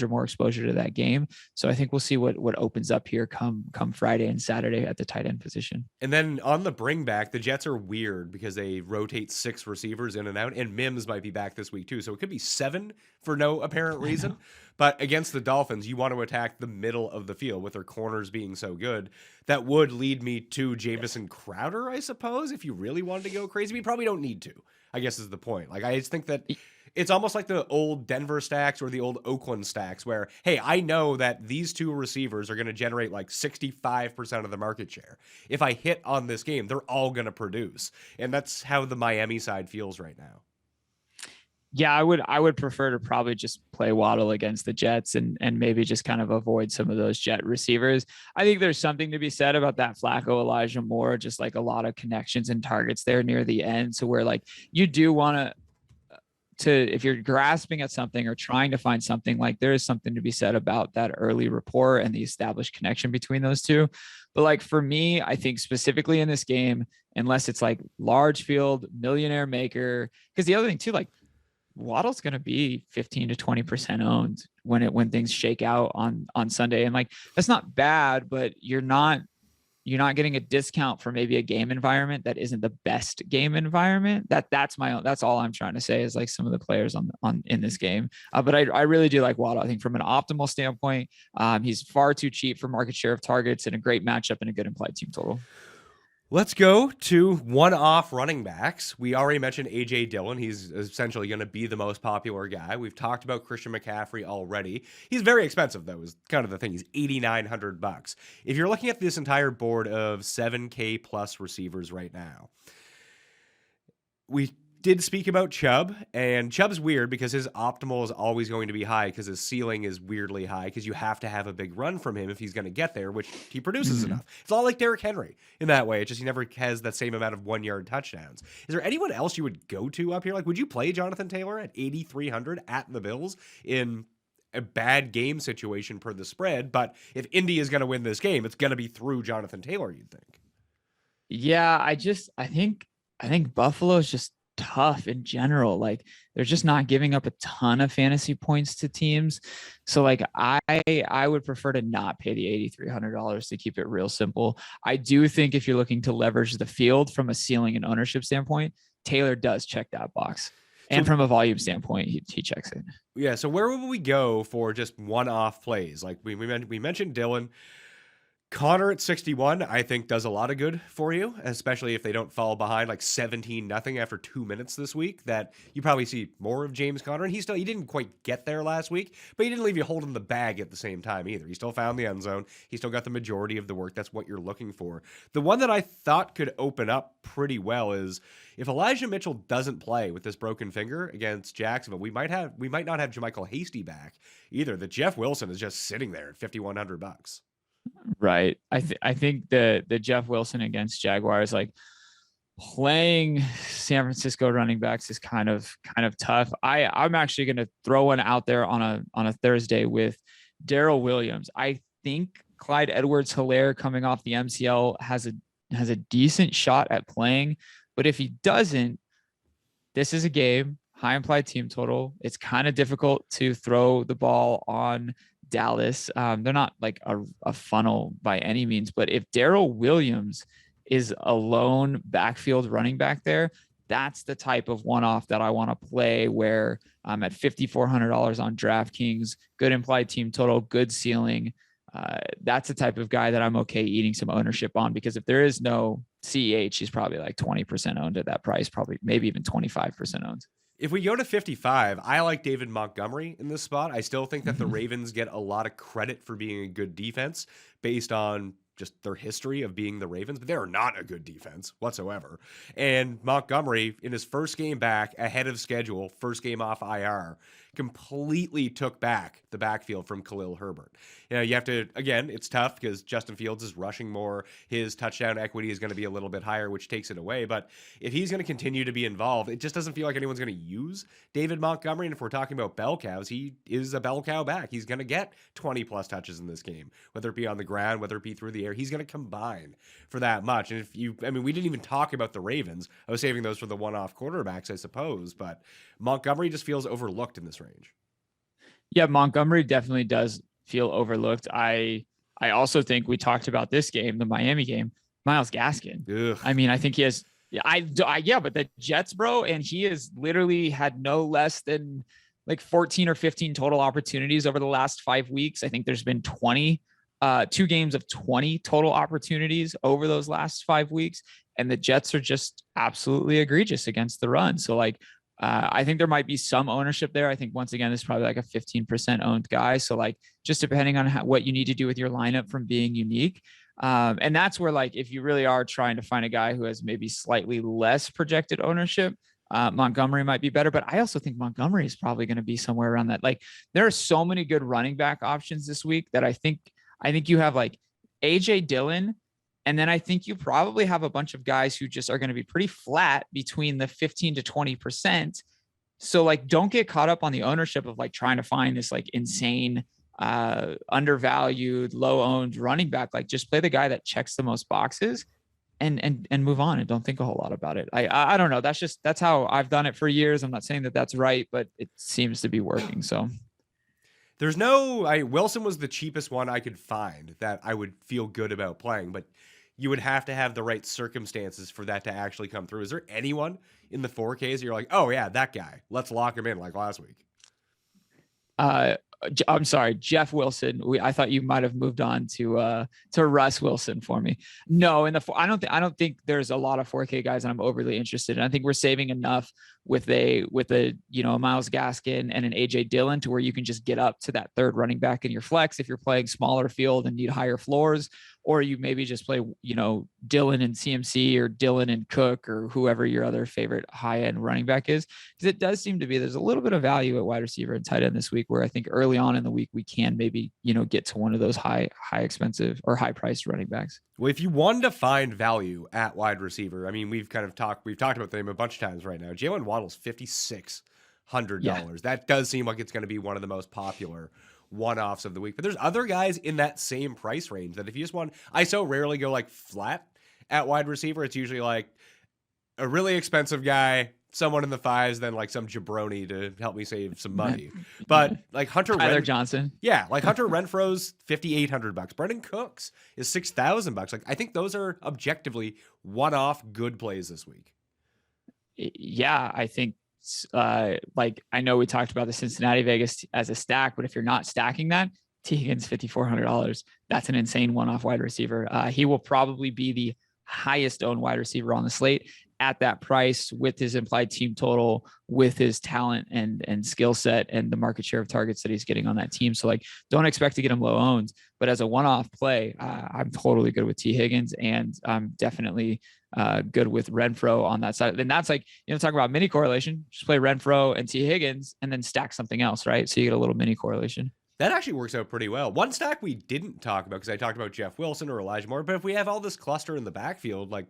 more exposure to that game. So I think we'll see what opens up here come Friday and Saturday at the tight end position. And then on the bring back, the Jets are weird because they rotate 6 receivers in and out, and Mims might be back this week too. So it could be 7 for no apparent reason. But against the Dolphins, you want to attack the middle of the field with their corners being so good. That would lead me to Jamison Crowder, I suppose, if you really wanted to go crazy. We probably don't need to, I guess is the point. Like, I just think that it's almost like the old Denver stacks or the old Oakland stacks where, hey, I know that these 2 receivers are going to generate like 65% of the market share. If I hit on this game, they're all going to produce. And that's how the Miami side feels right now. Yeah, I would prefer to probably just play Waddle against the Jets and maybe just kind of avoid some of those Jet receivers. I think there's something to be said about that Flacco, Elijah Moore, just like a lot of connections and targets there near the end. So where like you do want to, if you're grasping at something or trying to find something, like there is something to be said about that early rapport and the established connection between those two. But like for me, I think specifically in this game, unless it's like large field millionaire maker, because the other thing too, like Waddle's going to be 15 to 20% owned when things shake out on Sunday. And like, that's not bad, but you're not getting a discount for maybe a game environment that isn't the best game environment. That's all I'm trying to say is like some of the players in this game. But I really do like Waddle. I think from an optimal standpoint, he's far too cheap for market share of targets and a great matchup and a good implied team total. Let's go to one-off running backs. We already mentioned A.J. Dillon. He's essentially going to be the most popular guy. We've talked about Christian McCaffrey already. He's very expensive, though, is kind of the thing. He's $8,900. If you're looking at this entire board of 7K plus receivers right now, we did speak about Chubb, and Chubb's weird because his optimal is always going to be high because his ceiling is weirdly high because you have to have a big run from him if he's going to get there, which he produces enough. It's all like Derrick Henry in that way. It's just he never has that same amount of 1-yard touchdowns. Is there anyone else you would go to up here? Like, would you play Jonathan Taylor at 8,300 at the Bills in a bad game situation per the spread? But if Indy is going to win this game, it's going to be through Jonathan Taylor, you'd think. Yeah, I think Buffalo's just tough in general. Like they're just not giving up a ton of fantasy points to teams. So like I would prefer to not pay the $8,300 to keep it real simple. I do think if you're looking to leverage the field from a ceiling and ownership standpoint, Taylor does check that box. And from a volume standpoint, he checks it. Yeah. So where would we go for just one-off plays? Like we mentioned Dillon. Connor at 61, I think, does a lot of good for you, especially if they don't fall behind like 17-0 after 2 minutes this week. That you probably see more of James Conner, and he didn't quite get there last week, but he didn't leave you holding the bag at the same time either. He still found the end zone. He still got the majority of the work. That's what you're looking for. The one that I thought could open up pretty well is if Elijah Mitchell doesn't play with this broken finger against Jacksonville, we might not have JaMychal Hasty back either. That Jeff Wilson is just sitting there at $5,100. Right. I think the Jeff Wilson against Jaguars, like playing San Francisco running backs is kind of tough. I'm actually going to throw one out there on a Thursday with Darrell Williams. I think Clyde Edwards-Helaire coming off the MCL has a decent shot at playing, but if he doesn't, this is a game, high implied team total. It's kind of difficult to throw the ball on Dallas. They're not like a funnel by any means, but if Darrell Williams is a lone backfield running back there, that's the type of one-off that I want to play where I'm at $5,400 on DraftKings, good implied team total, good ceiling. That's the type of guy that I'm okay eating some ownership on, because if there is no CEH, he's probably like 20% owned at that price, probably maybe even 25% owned. If we go to 55, I like David Montgomery in this spot. I still think that the Ravens get a lot of credit for being a good defense based on just their history of being the Ravens, but they are not a good defense whatsoever. And Montgomery, in his first game back, ahead of schedule, first game off IR, completely took back the backfield from Khalil Herbert. You know, you have to, again, it's tough because Justin Fields is rushing more. His touchdown equity is going to be a little bit higher, which takes it away. But if he's going to continue to be involved, it just doesn't feel like anyone's going to use David Montgomery. And if we're talking about bell cows, he is a bell cow back. He's going to get 20-plus touches in this game, whether it be on the ground, whether it be through the air. He's going to combine for that much. And we didn't even talk about the Ravens. I was saving those for the one-off quarterbacks, I suppose. But Montgomery just feels overlooked in this range. Yeah, Montgomery definitely does feel overlooked. I also think we talked about this game, the Miami game, Myles Gaskin. Ugh. I mean, I think he has, but the Jets, bro, and he has literally had no less than like 14 or 15 total opportunities over the last 5 weeks. I think there's been 2 games of 20 total opportunities over those last 5 weeks. And the Jets are just absolutely egregious against the run. So like, I think there might be some ownership there. I think once again, it's probably like a 15% owned guy. So like, just depending on what you need to do with your lineup from being unique. And that's where, like, if you really are trying to find a guy who has maybe slightly less projected ownership, Montgomery might be better, but I also think Montgomery is probably going to be somewhere around that. Like, there are so many good running back options this week that I think you have like AJ Dillon. And then I think you probably have a bunch of guys who just are going to be pretty flat between the 15 to 20%. So like, don't get caught up on the ownership of like trying to find this like insane, undervalued, low owned running back. Like, just play the guy that checks the most boxes and move on, and don't think a whole lot about it. I don't know. That's how I've done it for years. I'm not saying that that's right, but it seems to be working. So there's Wilson was the cheapest one I could find that I would feel good about playing, but you would have to have the right circumstances for that to actually come through. Is there anyone in the 4Ks that you're like, oh yeah, that guy, let's lock him in like last week? I'm sorry, Jeff Wilson. I thought you might have moved on to Russ Wilson for me. No, I don't think there's a lot of 4K guys that I'm overly interested in. I think we're saving enough with a Myles Gaskin and an AJ Dillon to where you can just get up to that third running back in your flex if you're playing smaller field and need higher floors, or you maybe just play, Dillon and CMC or Dillon and Cook or whoever your other favorite high end running back is. Because it does seem to be there's a little bit of value at wide receiver and tight end this week, where I think early on in the week we can maybe, get to one of those high expensive or high priced running backs. Well, if you wanted to find value at wide receiver, I mean, we've talked about them a bunch of times right now. Jalen Waddle's $5,600. Yeah. That does seem like it's going to be one of the most popular one-offs of the week. But there's other guys in that same price range that if you just want, I so rarely go like flat at wide receiver. It's usually like a really expensive guy someone in the fives than like some jabroni to help me save some money. But like Tyler Johnson. Yeah, like Hunter Renfro's $5,800. Brendan Cooks is $6,000. Like I think those are objectively one-off good plays this week. Yeah, I think like I know we talked about the Cincinnati Vegas as a stack, but if you're not stacking that, T. Higgins $5,400. That's an insane one-off wide receiver. He will probably be the highest owned wide receiver on the slate at that price, with his implied team total, with his talent and skill set and the market share of targets that he's getting on that team. So like, don't expect to get him low owned, but as a one-off play, I'm totally good with T. Higgins, and I'm definitely good with Renfro on that side. Then that's like, talk about mini correlation, just play Renfro and T. Higgins and then stack something else, right? So you get a little mini correlation. That actually works out pretty well. One stack we didn't talk about, because I talked about Jeff Wilson or Elijah Moore, but if we have all this cluster in the backfield, like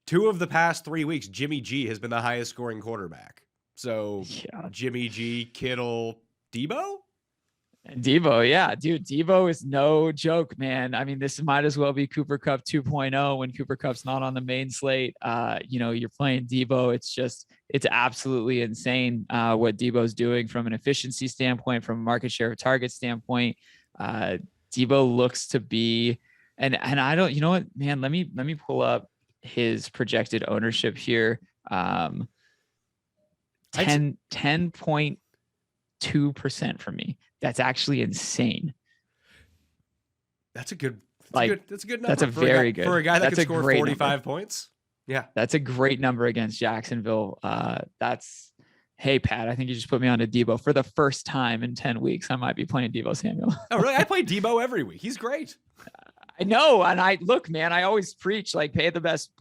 2 of the past 3 weeks, Jimmy G has been the highest scoring quarterback. So yeah. Jimmy G, Kittle, Debo? Yeah, dude, Debo is no joke, man. I mean, this might as well be Cooper Kupp 2.0 when Cooper Kupp's not on the main slate. You're playing Debo. It's absolutely insane what Debo's doing from an efficiency standpoint, from a market share of target standpoint. Debo looks to be, and I don't, you know what, man, let me pull up his projected ownership here. 10.2% for me. That's actually insane. That's a good number. That's a very good for a guy that can score 45 points. Yeah, that's a great number against Jacksonville. Hey Pat, I think you just put me on to Debo for the first time in 10 weeks. I might be playing Debo Samuel. Oh, really? I play Debo every week. He's great. I know, and I always preach like play the best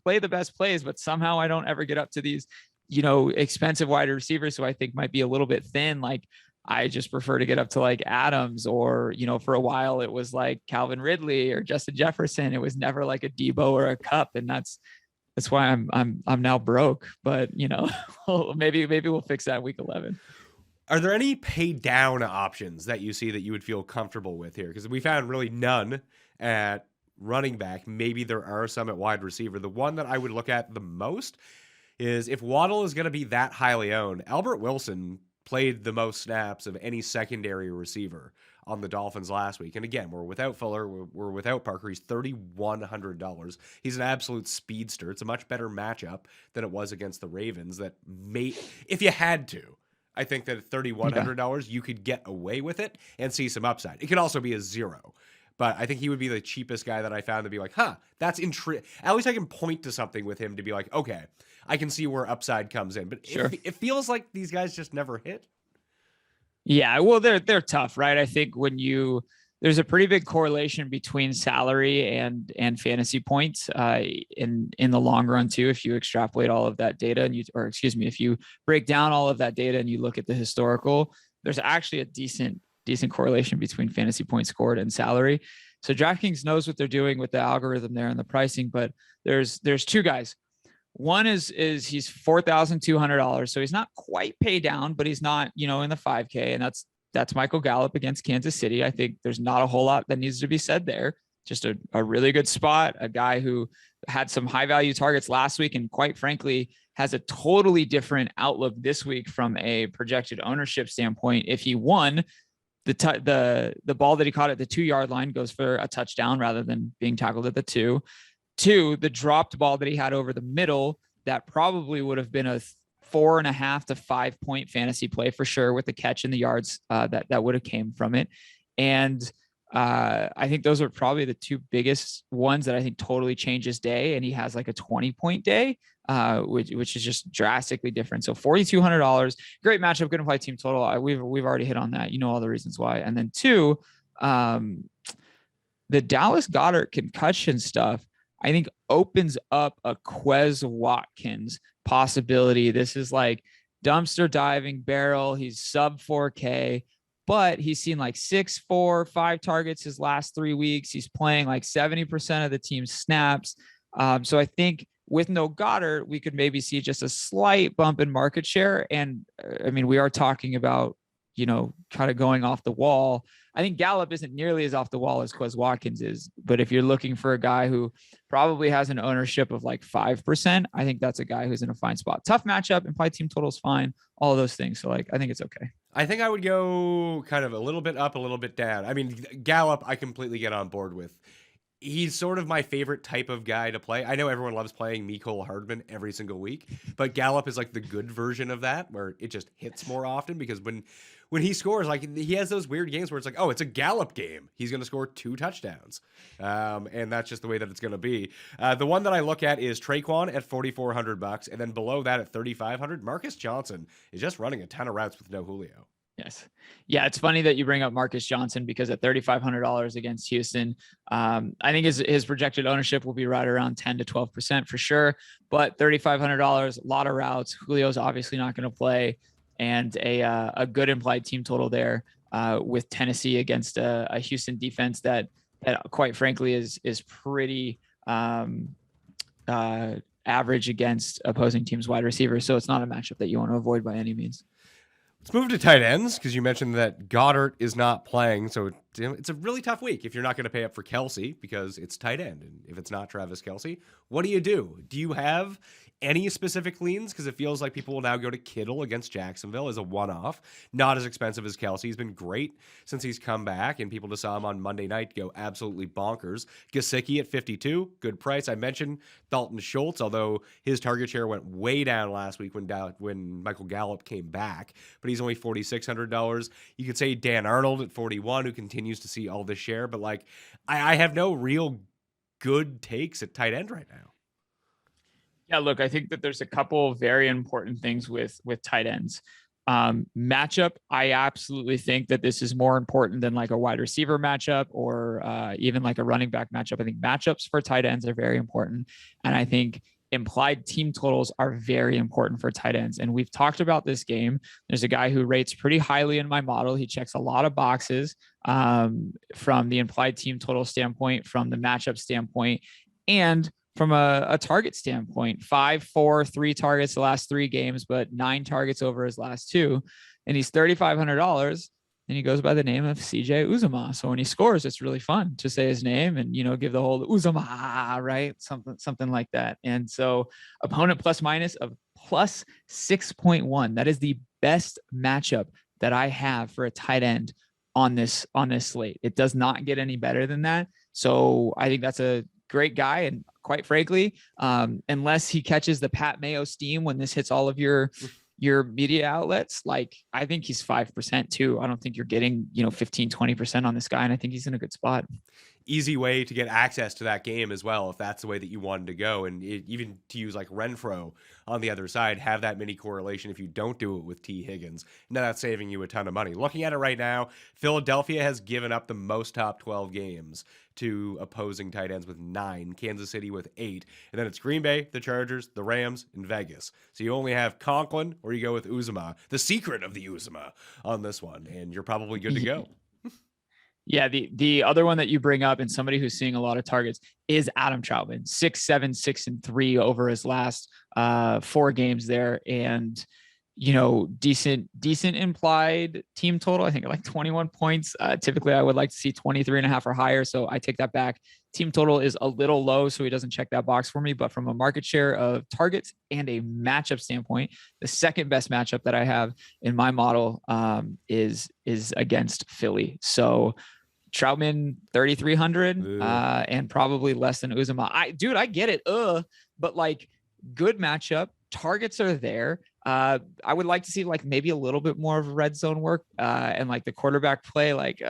plays, but somehow I don't ever get up to these, expensive wide receivers who I think might be a little bit thin. Like I just prefer to get up to like Adams, or, for a while it was like Calvin Ridley or Justin Jefferson. It was never like a Debo or a Cup. And that's why I'm now broke, but maybe we'll fix that week 11. Are there any pay down options that you see that you would feel comfortable with here? Because we found really none at running back. Maybe there are some at wide receiver. The one that I would look at the most is if Waddle is going to be that highly owned, Albert Wilson played the most snaps of any secondary receiver on the Dolphins last week. And again, we're without Fuller, we're without Parker. He's $3,100. He's an absolute speedster. It's a much better matchup than it was against the Ravens. That may, if you had to, I think that at $3,100, you could get away with it and see some upside. It could also be a zero, but I think he would be the cheapest guy that I found to be like, that's intriguing. At least I can point to something with him to be like, okay, I can see where upside comes in. But sure. It feels like these guys just never hit. Yeah, well, they're tough, right? I think there's a pretty big correlation between salary and fantasy points in the long run too. If you extrapolate all of that data if you break down all of that data and you look at the historical, there's actually a decent correlation between fantasy points scored and salary. So DraftKings knows what they're doing with the algorithm there and the pricing, but there's 2 guys. One is he's $4,200. So he's not quite paid down, but he's not, in the 5K. And that's Michael Gallup against Kansas City. I think there's not a whole lot that needs to be said there. Just a really good spot, a guy who had some high value targets last week. And quite frankly, has a totally different outlook this week from a projected ownership standpoint. If he won, the ball that he caught at the 2-yard line goes for a touchdown rather than being tackled at the 2. 2, the dropped ball that he had over the middle, that probably would have been a 4.5 to 5 point fantasy play for sure, with the catch and the yards that would have came from it. And I think those are probably the 2 biggest ones that I think totally change his day. And he has like a 20-point day, which is just drastically different. So $4,200, great matchup, good implied team total. We've already hit on that. All the reasons why. And then 2, the Dallas Goedert concussion stuff, I think opens up a Quez Watkins possibility. This is like dumpster diving barrel. He's sub 4K, but he's seen like 6, 4, 5 targets his last 3 weeks. He's playing like 70% of the team's snaps. So I think with no Goddard, we could maybe see just a slight bump in market share. And I mean, we are talking about, kind of going off the wall. I think Gallup isn't nearly as off the wall as Quez Watkins is. But if you're looking for a guy who probably has an ownership of like 5%, I think that's a guy who's in a fine spot. Tough matchup, implied team total is fine, all of those things. So like, I think it's okay. I think I would go kind of a little bit up, a little bit down. I mean, Gallup, I completely get on board with. He's sort of my favorite type of guy to play. I know everyone loves playing Mecole Hardman every single week, but Gallup is like the good version of that, where it just hits more often because when he scores, like he has those weird games where it's like, oh, it's a Gallup game. He's going to score 2 touchdowns. And that's just the way that it's going to be. The one that I look at is Traquan at $4,400, and then below that at $3,500, Marcus Johnson is just running a ton of routes with no Julio. Yes. Yeah. It's funny that you bring up Marcus Johnson because at $3,500 against Houston, I think his projected ownership will be right around 10 to 12% for sure. But $3,500, a lot of routes. Julio's obviously not going to play, and a good implied team total there with Tennessee against a Houston defense that quite frankly is pretty average against opposing teams' wide receivers. So it's not a matchup that you want to avoid by any means. Let's move to tight ends because you mentioned that Goddard is not playing. So it's a really tough week if you're not going to pay up for Kelsey because it's tight end. And if it's not Travis Kelsey, what do? Do you have any specific leans? Because it feels like people will now go to Kittle against Jacksonville as a one-off. Not as expensive as Kelsey. He's been great since he's come back, and people just saw him on Monday night go absolutely bonkers. Gesicki at 52, good price. I mentioned Dalton Schultz, although his target share went way down last week when Michael Gallup came back, but he's only $4,600. You could say Dan Arnold at 41, who continues to see all this share, but like I have no real good takes at tight end right now. Yeah, look, I think that there's a couple of very important things with tight ends. Matchup, I absolutely think that this is more important than like a wide receiver matchup or even like a running back matchup. I think matchups for tight ends are very important. And I think implied team totals are very important for tight ends. And we've talked about this game. There's a guy who rates pretty highly in my model. He checks a lot of boxes from the implied team total standpoint, from the matchup standpoint, and from a target standpoint. 5, 4, 3 targets the last 3 games, but 9 targets over his last 2. And he's $3,500. And he goes by the name of CJ Uzomah. So when he scores, it's really fun to say his name and, give the whole Uzomah, right? Something like that. And so opponent plus minus of plus 6.1. That is the best matchup that I have for a tight end on this slate. It does not get any better than that. So I think that's a great guy. And quite frankly, unless he catches the Pat Mayo steam when this hits all of your media outlets, like I think he's 5% too. I don't think you're getting, 15, 20% on this guy. And I think he's in a good spot. Easy way to get access to that game as well, if that's the way that you wanted to go. And even to use like Renfro on the other side, have that mini correlation if you don't do it with T. Higgins. Now that's saving you a ton of money. Looking at it right now, Philadelphia has given up the most top 12 games to opposing tight ends with 9, Kansas City with 8, and then it's Green Bay, the Chargers, the Rams, and Vegas. So you only have Conklin or you go with Uzomah, the secret of the Uzomah on this one, and you're probably good to go. Yeah, the other one that you bring up and somebody who's seeing a lot of targets is Adam Troutman, 6-7, 6-3 over his last 4 games there. And, decent implied team total. I think like 21 points. Typically I would like to see 23.5 or higher. So I take that back. Team total is a little low, so he doesn't check that box for me. But from a market share of targets and a matchup standpoint, the second best matchup that I have in my model is against Philly. So Troutman 3,300 and probably less than Uzomah. I get it. But like good matchup, targets are there. I would like to see like maybe a little bit more of red zone work and like the quarterback play, like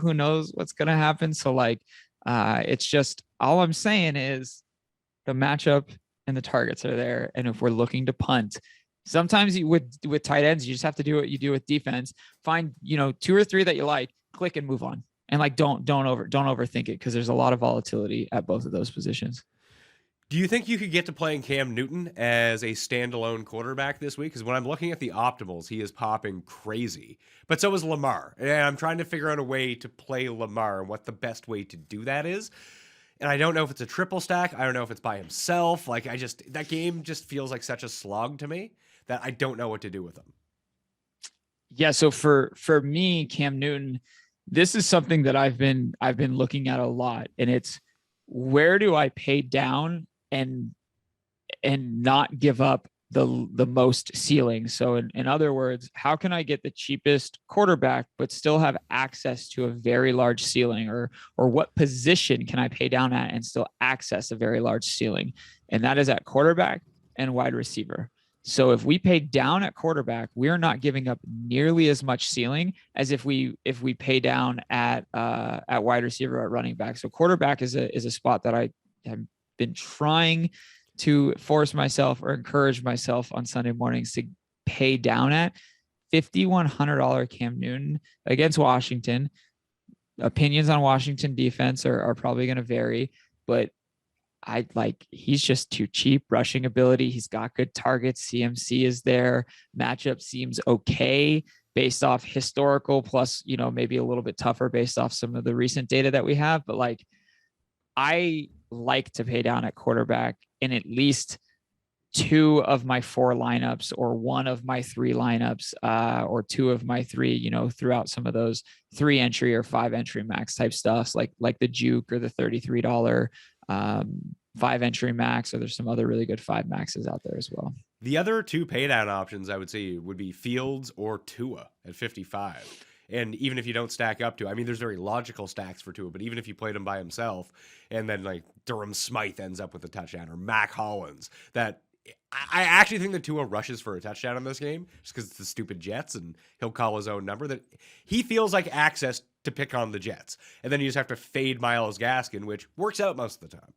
who knows what's going to happen. So like it's just, all I'm saying is the matchup and the targets are there. And if we're looking to punt, sometimes with tight ends, you just have to do what you do with defense. Find, 2 or 3 that you like, click and move on. And like, don't overthink it, because there's a lot of volatility at both of those positions. Do you think you could get to playing Cam Newton as a standalone quarterback this week? Because when I'm looking at the optimals, he is popping crazy. But so is Lamar. And I'm trying to figure out a way to play Lamar and what the best way to do that is. And I don't know if it's a triple stack. I don't know if it's by himself. Like, that game just feels like such a slog to me that I don't know what to do with him. Yeah. So for me, Cam Newton, This is something that I've been looking at a lot, and it's where do I pay down and not give up the most ceiling. So in other words, how can I get the cheapest quarterback but still have access to a very large ceiling, or what position can I pay down at and still access a very large ceiling? And that is at quarterback and wide receiver. So if we pay down at quarterback, we're not giving up nearly as much ceiling as if we pay down at wide receiver, at running back. So quarterback is a spot that I have been trying to force myself or encourage myself on Sunday mornings to pay down at. $5,100 Cam Newton against Washington. Opinions on Washington defense are probably going to vary, but he's just too cheap. Rushing ability, he's got good targets. CMC is there. Matchup seems okay based off historical, plus, maybe a little bit tougher based off some of the recent data that we have. But I like to pay down at quarterback in at least 2 of my 4 lineups, or 1 of my 3 lineups, or 2 of my 3, throughout some of those 3 entry or 5 entry max type stuffs, like the Juke or the $33 5 entry max, or there's some other really good 5 maxes out there as well. The other 2 pay down options I would say would be Fields or Tua at 55. And even if you don't stack up to, I mean, there's very logical stacks for Tua, but even if you played him by himself and then Durham Smythe ends up with a touchdown, or Mac Hollins, that I actually think that Tua rushes for a touchdown in this game just because it's the stupid Jets and he'll call his own number, that he feels like access to pick on the Jets. And then you just have to fade Myles Gaskin, which works out most of the time.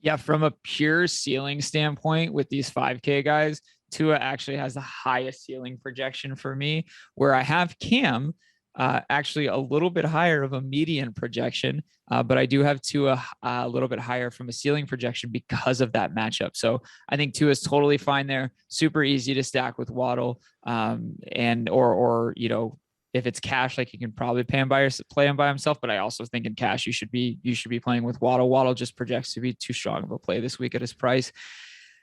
Yeah, from a pure ceiling standpoint with these 5K guys, Tua actually has the highest ceiling projection for me, where I have Cam actually a little bit higher of a median projection, but I do have Tua a little bit higher from a ceiling projection because of that matchup. So I think Tua is totally fine there. Super easy to stack with Waddle, or if it's cash, you can probably play him by himself. But I also think in cash, you should be playing with Waddle. Waddle just projects to be too strong of a play this week at his price.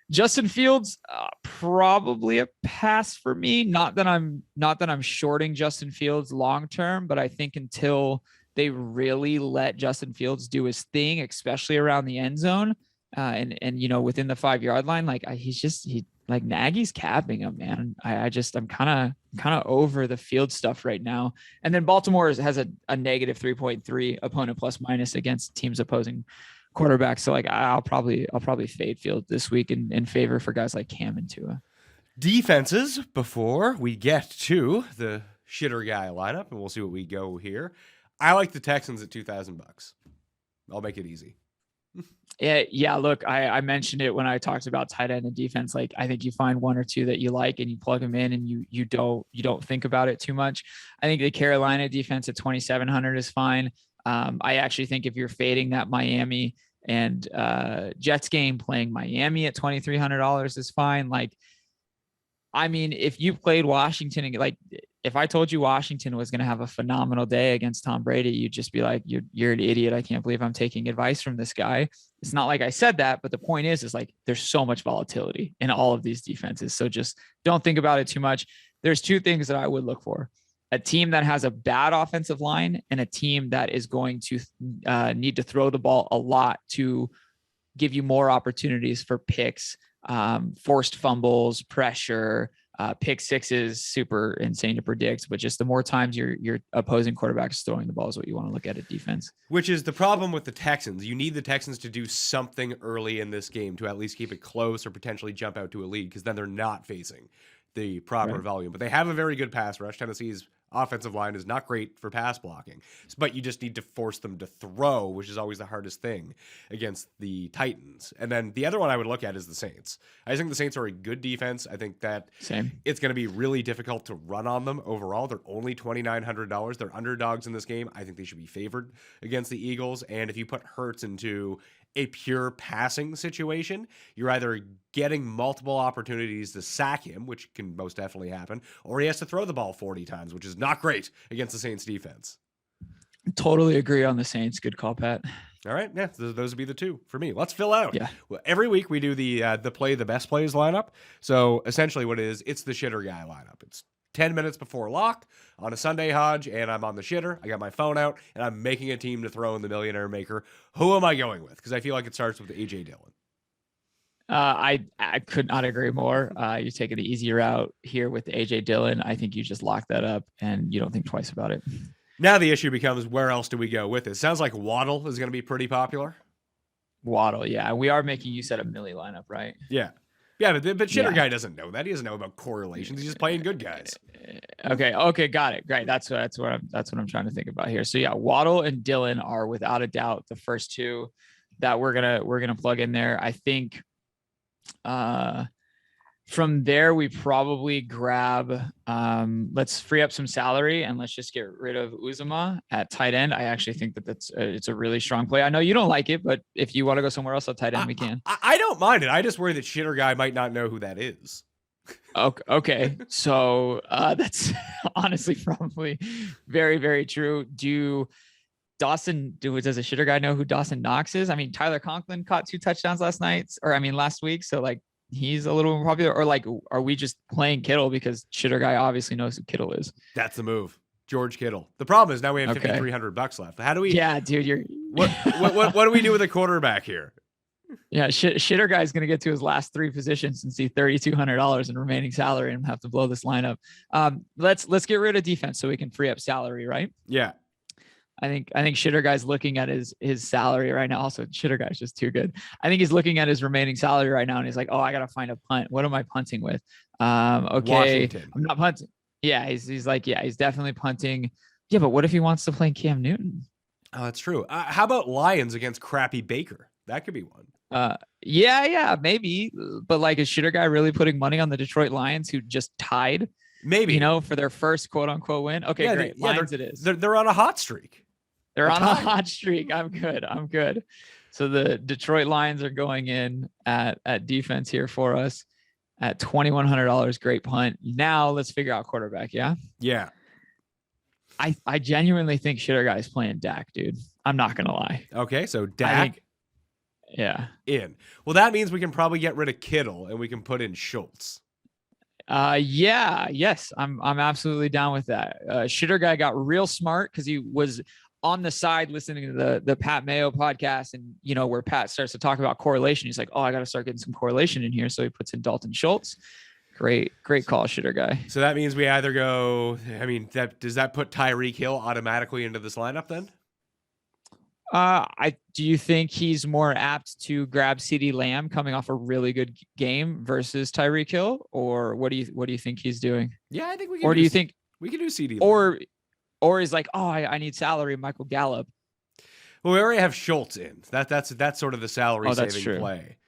Justin Fields, probably a pass for me. Not that I'm shorting Justin Fields long term, but I think until they really let Justin Fields do his thing, especially around the end zone, and within the 5-yard line, Nagy's capping him, man. I'm kind of over the Field stuff right now. And then Baltimore has a negative 3.3 opponent plus minus against teams opposing quarterbacks. So I'll probably fade Field this week in favor for guys like Cam and Tua. Defenses before we get to the shitter guy lineup, and we'll see what we go here. I like the Texans at $2,000. I'll make it easy. Yeah. Look, I mentioned it when I talked about tight end and defense. I think you find 1 or 2 that you like and you plug them in, and you don't think about it too much. I think the Carolina defense at 2,700 is fine. I actually think if you're fading that Miami and Jets game, playing Miami at $2,300 is fine. If you played Washington and if I told you Washington was going to have a phenomenal day against Tom Brady, you'd just be like, you're an idiot. I can't believe I'm taking advice from this guy. It's not like I said that, but the point is there's so much volatility in all of these defenses. So just don't think about it too much. There's 2 things that I would look for: a team that has a bad offensive line and a team that is going to need to throw the ball a lot to give you more opportunities for picks, forced fumbles, pressure. Pick sixes, super insane to predict, but just the more times your opposing quarterback is throwing the ball is what you want to look at defense. Which is the problem with the Texans. You need the Texans to do something early in this game to at least keep it close or potentially jump out to a lead, because then they're not facing the proper volume. But they have a very good pass rush. Tennessee's offensive line is not great for pass blocking, but you just need to force them to throw, which is always the hardest thing against the Titans. And then the other one I would look at is the Saints. I think the Saints are a good defense. I think that it's going to be really difficult to run on them overall. They're only $2,900. They're underdogs in this game. I think they should be favored against the Eagles. And if you put Hurts into a pure passing situation, you're either getting multiple opportunities to sack him, which can most definitely happen, or he has to throw the ball 40 times, which is not great against the Saints defense. Totally agree on the Saints. Good call, Pat. All right. Yeah, those would be the 2 for me. Let's fill out. Yeah. Well, every week we do the best plays lineup. So essentially what it is, it's the shitter guy lineup. It's 10 minutes before lock on a Sunday, Hodge, and I'm on the shitter. I got my phone out, and I'm making a team to throw in the Millionaire Maker. Who am I going with? Because I feel like it starts with A.J. Dillon. I could not agree more. You're taking the easy route here with A.J. Dillon. I think you just lock that up, and you don't think twice about it. Now the issue becomes, where else do we go with it? Sounds like Waddle is going to be pretty popular. Waddle, yeah. We are making use at a Millie lineup, right? Yeah. Yeah, but Shitter Guy doesn't know that. He doesn't know about correlations. He's just playing good guys. Okay, got it. Great. That's what I'm trying to think about here. So yeah, Waddle and Dillon are without a doubt the first two that we're gonna plug in there. I think from there we probably grab let's free up some salary and let's just get rid of Uzomah at tight end. I actually think that it's a really strong play. I know you don't like it, but if you want to go somewhere else at tight end, we can. I don't mind it. I just worry that Shitter Guy might not know who that is. Okay. So that's honestly probably very, very true. Does a Shitter Guy know who Dawson Knox is? I mean, Tyler Conklin caught 2 touchdowns last week. So like he's a little more popular, or like, are we just playing Kittle because Shitter Guy obviously knows who Kittle is? That's the move. George Kittle. The problem is now we have $5,300 left. How do we? Yeah, dude, what do we do with a quarterback here? Yeah, Shitter Guy's going to get to his last 3 positions and see $3,200 in remaining salary and have to blow this lineup. Let's get rid of defense so we can free up salary, right? Yeah. I think Shitter Guy's looking at his salary right now. Also, Shitter Guy's just too good. I think he's looking at his remaining salary right now and he's like, oh, I got to find a punt. What am I punting with? Okay, Washington. I'm not punting. Yeah, he's like, yeah, he's definitely punting. Yeah, but what if he wants to play Cam Newton? Oh, that's true. How about Lions against crappy Baker? That could be one. Yeah, maybe. But like, is Shitter Guy really putting money on the Detroit Lions who just tied? Maybe, for their first quote unquote win. Okay, yeah, great. Lions it is. They're on a hot streak. They're on a hot streak. I'm good. So the Detroit Lions are going in at defense here for us at $2,100. Great punt. Now let's figure out quarterback. Yeah. Yeah. I genuinely think Shitter Guy's playing Dak, dude. I'm not gonna lie. Okay, so Dak. In. Well, that means we can probably get rid of Kittle and we can put in Schultz. Yes, I'm absolutely down with that. Shitter Guy got real smart because he was on the side listening to the Pat Mayo podcast, and where Pat starts to talk about correlation. He's like, oh, I got to start getting some correlation in here. So he puts in Dalton Schultz. Great call, Shitter Guy. So that means we either go, does that put Tyreek Hill automatically into this lineup then? Do you think he's more apt to grab CeeDee Lamb coming off a really good game versus Tyreek Hill, or what do you think he's doing? Yeah, I think we can. Or do you think we can do CeeDee Lamb? Or is like, oh, I need salary, Michael Gallup. Well, we already have Schultz in. That's sort of the salary saving play.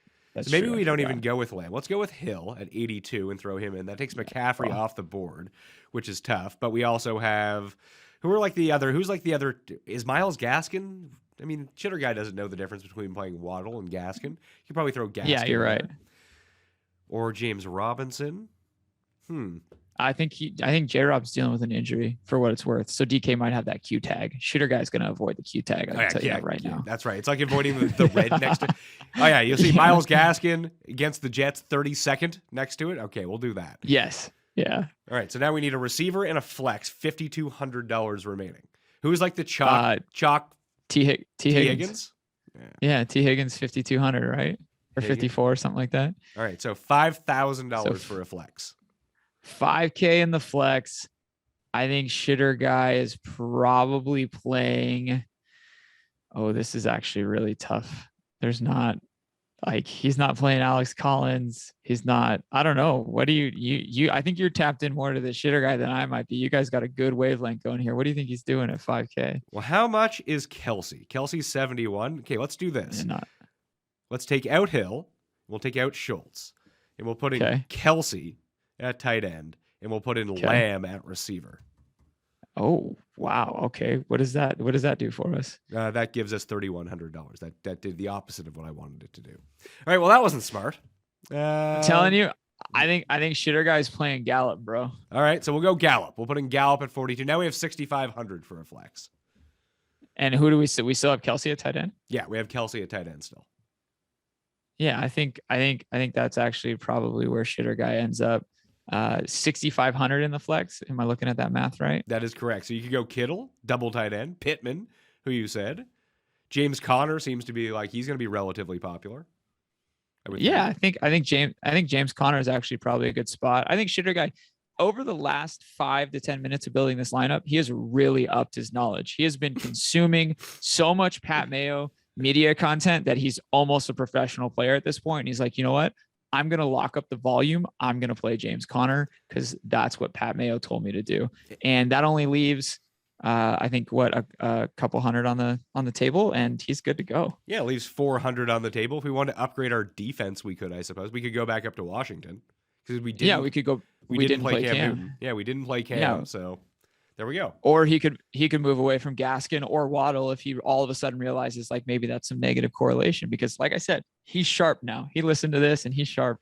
So maybe we don't even go with Lamb. Let's go with Hill at 82 and throw him in. That takes McCaffrey off the board, which is tough. But we also have who's like the other? Is Myles Gaskin? I mean, Shitter Guy doesn't know the difference between playing Waddle and Gaskin. You could probably throw Gaskin. Yeah, you're right. Or James Robinson. I think J-Rob's dealing with an injury for what it's worth. So DK might have that Q tag. Shitter Guy's going to avoid the Q tag. I can tell you that right now. That's right. It's like avoiding the red next to. Oh yeah, you'll see Myles Gaskin against the Jets, 32nd next to it. Okay, we'll do that. Yes. Yeah. All right. So now we need a receiver and a flex. $5,200 remaining. Who's like the chalk? T. Higgins. Yeah, T. Higgins 5,200, right? Or 54, something like that. All right, so $5,000 for a flex. $5K in the flex. I think Shitter Guy is probably playing. Oh, this is actually really tough. He's not playing Alex Collins. He's not. I don't know. What do you? I think you're tapped in more to the Shitter Guy than I might be. You guys got a good wavelength going here. What do you think he's doing at 5K? Well, how much is Kelsey? Kelsey's 71. Okay, let's do this. Let's take out Hill. We'll take out Schultz, and we'll put in Kelsey at tight end, and we'll put in Lamb at receiver. Oh, wow. Okay. What does that do for us? That gives us $3,100. That did the opposite of what I wanted it to do. All right. Well, that wasn't smart. I'm telling you, I think Shitter Guy's playing Gallup, bro. All right. So we'll go Gallup. We'll put in Gallup at 42. Now we have 6,500 for a flex. And who do we still have Kelsey at tight end? Yeah, we have Kelsey at tight end still. Yeah, I think that's actually probably where Shitter Guy ends up. 6,500 in the flex. Am I looking at that math right? That is correct. So you could go Kittle, double tight end, Pittman, who you said. James Conner seems to be like he's going to be relatively popular. Yeah, I think James Conner is actually probably a good spot. I think Shitter Guy, over the last 5 to 10 minutes of building this lineup, he has really upped his knowledge. He has been consuming so much Pat Mayo media content that he's almost a professional player at this point. And he's like, you know what? I'm going to lock up the volume. I'm going to play James Conner because that's what Pat Mayo told me to do. And that only leaves I think a couple hundred on the table, and he's good to go. Yeah, it leaves 400 on the table. If we want to upgrade our defense, we could, I suppose. We could go back up to Washington because we did. Yeah, we could go. We didn't play Cam Newton. Yeah, we didn't play Cam. Yeah. So there we go. Or he could move away from Gaskin or Waddle if he all of a sudden realizes like maybe that's some negative correlation, because like I said, he's sharp now. He listened to this and he's sharp.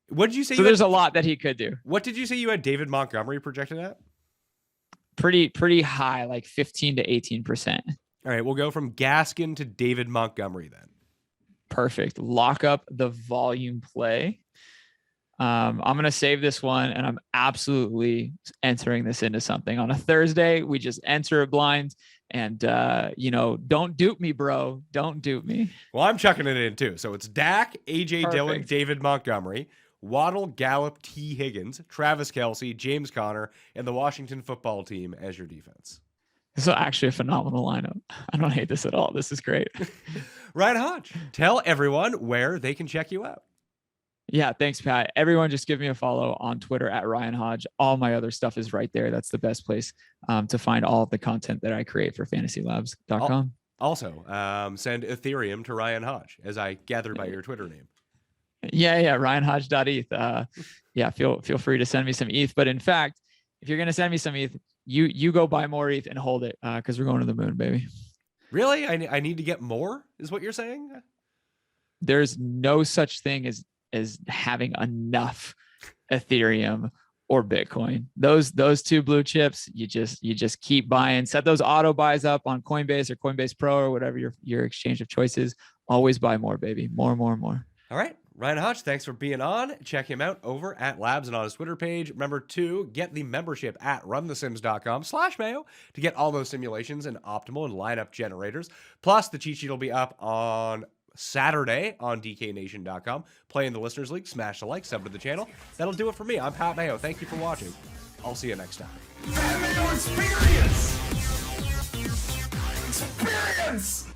What did you say? So there's a lot that he could do. What did you say you had David Montgomery projected at? Pretty high, like 15 to 18%. All right, we'll go from Gaskin to David Montgomery then. Perfect. Lock up the volume play. I'm going to save this one, and I'm absolutely entering this into something. On a Thursday, we just enter a blind, and, don't dupe me, bro. Don't dupe me. Well, I'm chucking it in too. So it's Dak, A.J. Dillon, David Montgomery, Waddle, Gallup, T. Higgins, Travis Kelce, James Conner, and the Washington football team as your defense. This is actually a phenomenal lineup. I don't hate this at all. This is great. Ryan Hodge, tell everyone where they can check you out. Yeah, thanks, Pat. Everyone just give me a follow on Twitter at Ryan Hodge. All my other stuff is right there. That's the best place to find all of the content that I create for fantasylabs.com. Also, send Ethereum to Ryan Hodge, as I gather by your Twitter name. Yeah, RyanHodge.eth. Feel free to send me some ETH. But in fact, if you're gonna send me some ETH, you go buy more ETH and hold it because we're going to the moon, baby. Really? I need to get more, is what you're saying? There's no such thing as having enough Ethereum or Bitcoin. Those two blue chips, you just keep buying. Set those auto buys up on Coinbase or Coinbase Pro or whatever your exchange of choice is. Always buy more, baby. More. All right. Ryan Hodge, thanks for being on. Check him out over at Labs and on his Twitter page. Remember to get the membership at runthesims.com/Mayo to get all those simulations and optimal and lineup generators. Plus, the cheat sheet will be up on Saturday on DKNation.com. Play in the Listeners League. Smash the like, sub to the channel. That'll do it for me. I'm Pat Mayo. Thank you for watching. I'll see you next time. Pat Mayo Experience! Experience!